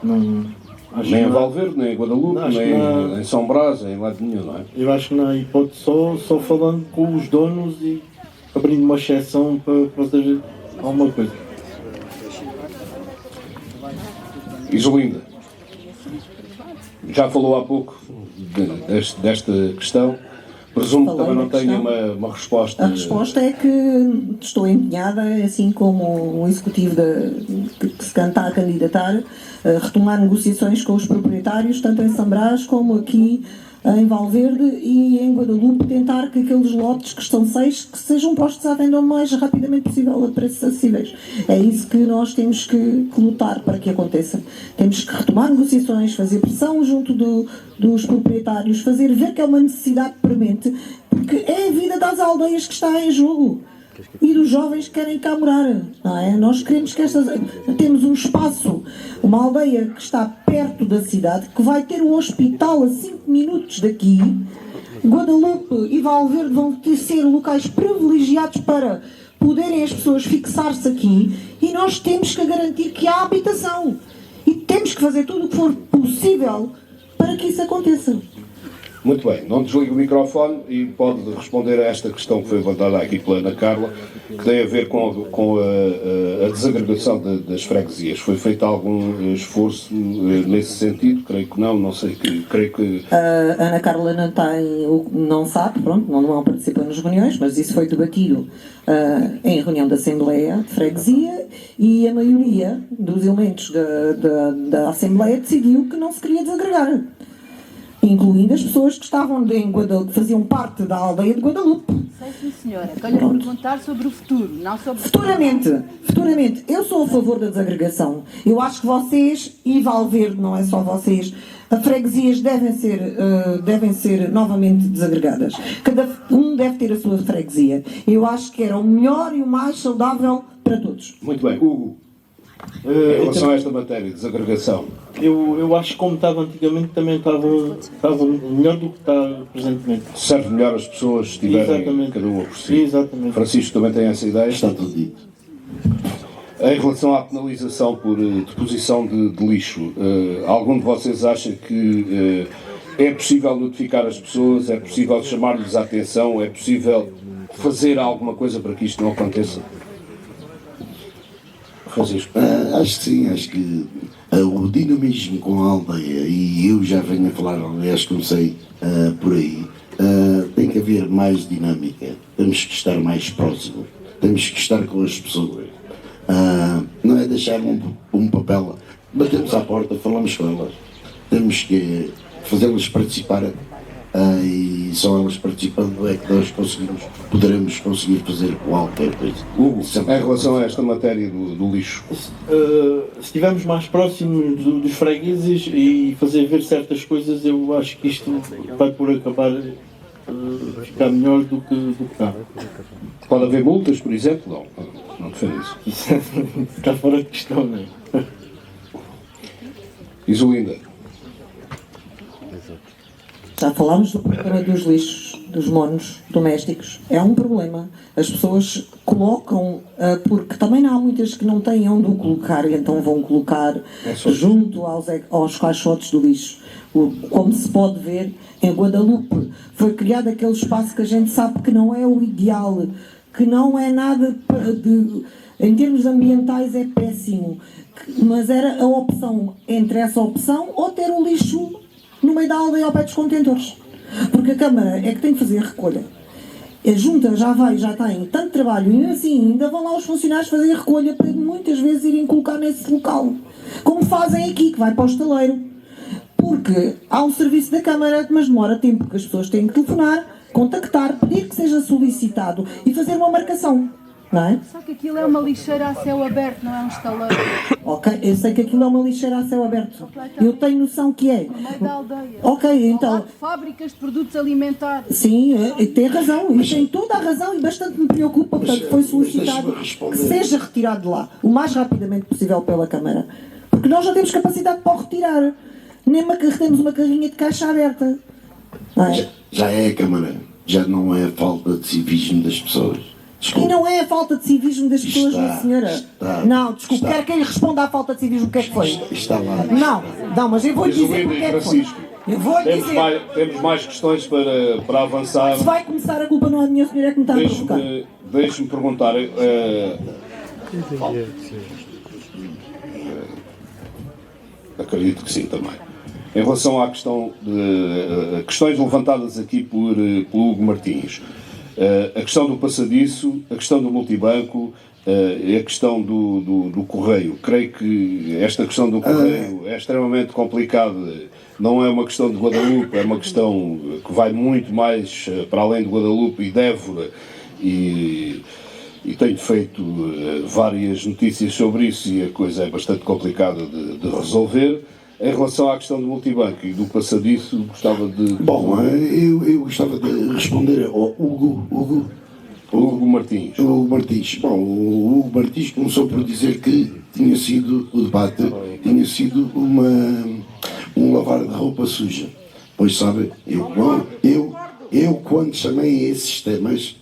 Nem em Valverde, nem em Guadalupe, nem em São Brás, em lado nenhum, não é? Eu acho que não há hipótese, só falando com os donos e abrindo uma exceção para fazer alguma coisa. Isolinda, já falou há pouco desta questão. Presumo que também não tenha uma resposta. A resposta é que estou empenhada, assim como o executivo que se está a candidatar, a retomar negociações com os proprietários, tanto em São Brás como aqui em Valverde e em Guadalupe, tentar que aqueles lotes, que estão 6, que sejam postos à venda o mais rapidamente possível a preços acessíveis. É isso que nós temos que lutar para que aconteça. Temos que retomar negociações, fazer pressão junto dos proprietários, fazer ver que é uma necessidade premente, porque é a vida das aldeias que está em jogo e dos jovens que querem cá morar, não é? Nós queremos que temos um espaço, uma aldeia que está perto da cidade, que vai ter um hospital a 5 minutos daqui. Guadalupe e Valverde vão ser locais privilegiados para poderem as pessoas fixar-se aqui, e nós temos que garantir que há habitação e temos que fazer tudo o que for possível para que isso aconteça. Muito bem, não desligue o microfone e pode responder a esta questão que foi levantada aqui pela Ana Carla, que tem a ver com a desagregação das freguesias. Foi feito algum esforço nesse sentido? Creio que não sei, creio que... A Ana Carla não sabe, pronto, não participa nas reuniões, mas isso foi debatido em reunião da Assembleia de Freguesia e a maioria dos elementos da Assembleia decidiu que não se queria desagregar, incluindo as pessoas que estavam em Guadalupe, que faziam parte da aldeia de Guadalupe. Sei sim, senhora. Quero lhe perguntar sobre o futuro, não sobre... Futuramente, eu sou a favor da desagregação. Eu acho que vocês, e Valverde, não é só vocês, as freguesias devem ser novamente desagregadas. Cada um deve ter a sua freguesia. Eu acho que era o melhor e o mais saudável para todos. Muito bem. Hugo, em relação a esta matéria, desagregação. Eu acho que como estava antigamente também estava melhor do que está presentemente. Serve melhor as pessoas estiverem cada uma por si. Exatamente. Francisco também tem essa ideia? Está tudo dito. Em relação à penalização por deposição de lixo, algum de vocês acha que é possível notificar as pessoas, é possível chamar-lhes a atenção, é possível fazer alguma coisa para que isto não aconteça? Francisco? Acho que sim, acho que o dinamismo com a aldeia, e eu já venho a falar, aliás comecei por aí, tem que haver mais dinâmica, temos que estar mais próximos, temos que estar com as pessoas, não é deixar um papel, batemos à porta, falamos com elas, temos que fazê-las participar, e só elas participando é que nós poderemos conseguir fazer qualquer coisa. Hugo, em relação a esta matéria do lixo? Se estivermos mais próximos dos fregueses e fazer ver certas coisas, eu acho que isto vai por acabar ficar melhor do que está. Pode haver multas, por exemplo? Não defende isso. Está fora de questão, não é? Isolinda. Já falámos do problema dos lixos, dos monos domésticos. É um problema. As pessoas colocam, porque também há muitas que não têm onde o colocar, e então vão colocar junto aos caixotes do lixo. Como se pode ver, em Guadalupe foi criado aquele espaço que a gente sabe que não é o ideal, que não é nada em termos ambientais é péssimo, mas era a opção, entre essa opção ou ter o lixo no meio da aldeia ao pé dos contentores, porque a Câmara é que tem que fazer a recolha. A Junta já tem tanto trabalho e assim ainda vão lá os funcionários fazer a recolha para muitas vezes irem colocar nesse local, como fazem aqui, que vai para o estaleiro, porque há um serviço da Câmara, mas demora tempo, porque as pessoas têm que telefonar, contactar, pedir que seja solicitado e fazer uma marcação. Não é? Só que aquilo é uma lixeira a céu aberto, não é um estaleiro. Ok, eu sei que aquilo é uma lixeira a céu aberto. Eu tenho noção que é. No meio da aldeia. Ok, então... Ao lado de fábricas de produtos alimentares. Sim, tem razão. E tem toda a razão e bastante me preocupa. Portanto, foi solicitado que seja retirado de lá o mais rapidamente possível pela Câmara. Porque nós já temos capacidade para o retirar. Nem temos uma carrinha de caixa aberta. Não é? Já é a Câmara. Já não é a falta de civismo das pessoas. Desculpe. E não é a falta de civismo das pessoas, minha senhora. Não, desculpe, quero que ele responda à falta de civismo. O que é que foi? Está lá. Não, mas eu vou dizer o que é que foi. Eu vou dizer. Temos mais questões para avançar. Se vai começar, a culpa não é minha, senhora, é que me está a provocar. Deixe-me perguntar. Acredito que sim também. Em relação à questão de questões levantadas aqui por Hugo Martins. A questão do passadiço, a questão do multibanco e a questão do correio. Creio que esta questão do correio é extremamente complicada. Não é uma questão de Guadalupe, é uma questão que vai muito mais para além de Guadalupe e de Évora. E tenho feito várias notícias sobre isso e a coisa é bastante complicada de resolver. Em relação à questão do multibanco e do passadiço, gostava de... Bom, eu gostava de responder ao Hugo Martins. Hugo Martins. Bom, o Hugo Martins começou por dizer que tinha sido o debate, tinha sido um lavar de roupa suja. Pois sabe, eu quando chamei esses temas,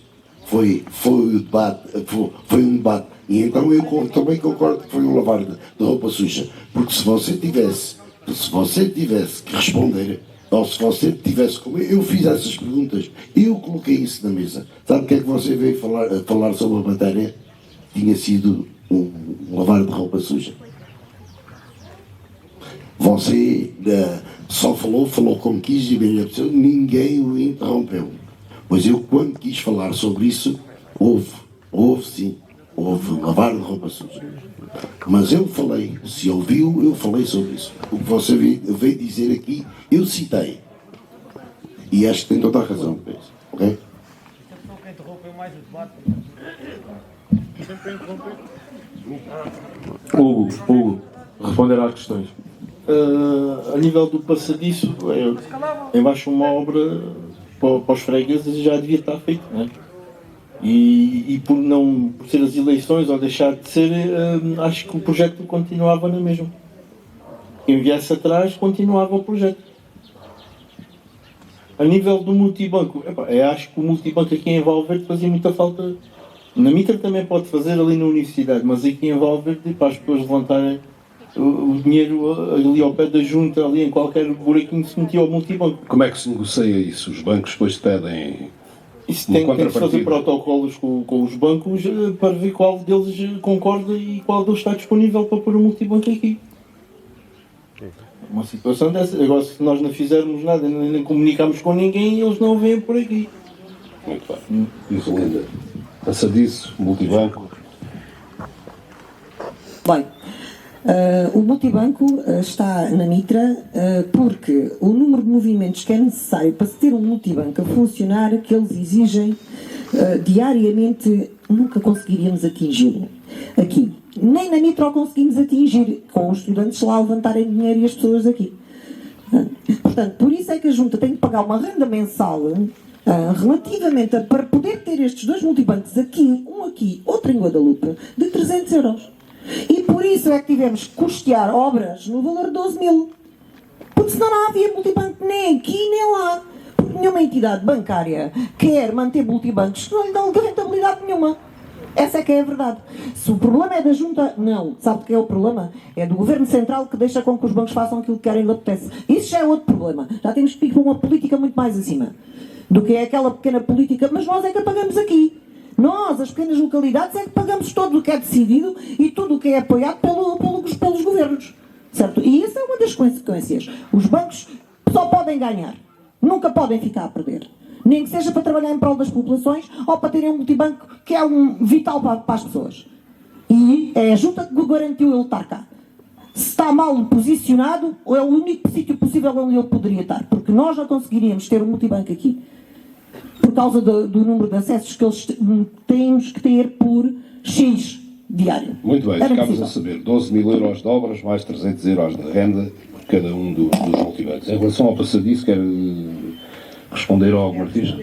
foi um debate. E então eu também concordo que foi um lavar de roupa suja. Porque se você tivesse que responder ou se você tivesse como eu fiz essas perguntas, eu coloquei isso na mesa. Sabe o que é que você veio falar sobre a matéria? Tinha sido um lavar de roupa suja. Você só falou como quis e bem a pessoa, ninguém o interrompeu. Pois eu, quando quis falar sobre isso, houve lavar de roupa suja. Mas eu falei, se ouviu, eu falei sobre isso. O que você veio dizer aqui, eu citei. E acho que tem toda a razão para isso, ok? Hugo, responder às questões. A nível do passadiço, embaixo uma obra para os fregueses já devia estar feito, não é? E por ser as eleições ou deixar de ser, acho que o projeto continuava na mesma. Quem viesse atrás continuava o projeto. A nível do multibanco, acho que o multibanco aqui em Valverde fazia muita falta. Na Mitra também pode fazer ali na universidade, mas aqui em Valverde, para as pessoas levantarem o dinheiro ali ao pé da junta, ali em qualquer buraquinho se metia ao multibanco. Como é que se negocia isso? Os bancos depois pedem... Isso tem que fazer protocolos com os bancos para ver qual deles concorda e qual deles está disponível para pôr o multibanco aqui. Uma situação dessa. Agora, se nós não fizermos nada, nem comunicamos com ninguém, eles não vêm por aqui. Muito bem. Isolanda, passadiço, multibanco. Bem, o multibanco está na Mitra porque o número de movimentos que é necessário para se ter um multibanco a funcionar, que eles exigem diariamente, nunca conseguiríamos atingi-lo aqui. Nem na Mitra o conseguimos atingir, com os estudantes lá a levantarem dinheiro e as pessoas aqui. Portanto, por isso é que a Junta tem que pagar uma renda mensal relativamente para poder ter estes dois multibancos aqui, um aqui, outro em Guadalupe, de 300 euros. E por isso é que tivemos que custear obras no valor de 12 mil. Porque senão não havia multibanco nem aqui nem lá. Porque nenhuma entidade bancária quer manter multibancos que não lhe dão rentabilidade nenhuma. Essa é que é a verdade. Se o problema é da Junta, não. Sabe o que é o problema? É do Governo Central que deixa com que os bancos façam aquilo que querem e lhe apetece. Isso já é outro problema. Já temos que ir para uma política muito mais acima do que é aquela pequena política. Mas nós é que a pagamos aqui. Nós, as pequenas localidades, é que pagamos tudo o que é decidido e tudo o que é apoiado pelos governos. Certo? E essa é uma das consequências. Os bancos só podem ganhar. Nunca podem ficar a perder. Nem que seja para trabalhar em prol das populações ou para terem um multibanco que é vital para as pessoas. E é a Junta que garantiu ele estar cá. Se está mal posicionado, é o único sítio possível onde ele poderia estar. Porque nós não conseguiríamos ter um multibanco aqui. Por causa do número de acessos que eles temos que ter por X diário. Muito bem, ficámos a saber 12 mil euros de obras, mais 300 euros de renda por cada um dos multibancos. Em relação ao passadiço, quer responder ao Martins?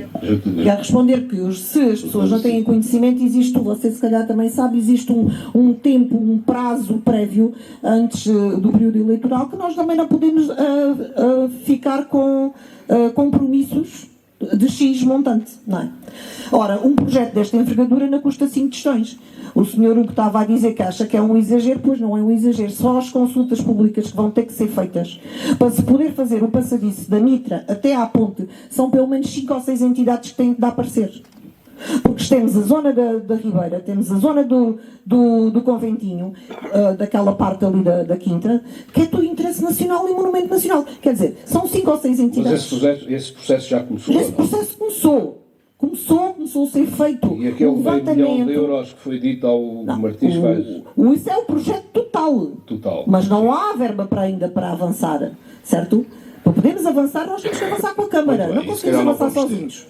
Quero responder que se as pessoas não têm conhecimento, existe, você se calhar também sabe, existe um tempo, um prazo prévio antes do período eleitoral que nós também não podemos ficar com compromissos de X montante, não é? Ora, um projeto desta envergadura não custa 5 tostões. O senhor Hugo estava a dizer que acha que é um exagero, pois não é um exagero. Só as consultas públicas que vão ter que ser feitas para se poder fazer o passadiço da Mitra até à ponte, são pelo menos 5 ou 6 entidades que têm que dar parecer. Porque temos a zona da Ribeira, temos a zona do Conventinho, daquela parte ali da Quinta, que é tudo interesse nacional e monumento nacional. Quer dizer, são 5 ou 6 entidades. Mas esse processo já começou? Esse processo começou a ser feito. E aquele meio milhão de euros que foi dito ao Martins faz? Isso é o projeto total. Mas não há verba ainda para avançar, certo? Para podermos avançar, nós temos que avançar com a Câmara. Não conseguimos avançar sozinhos.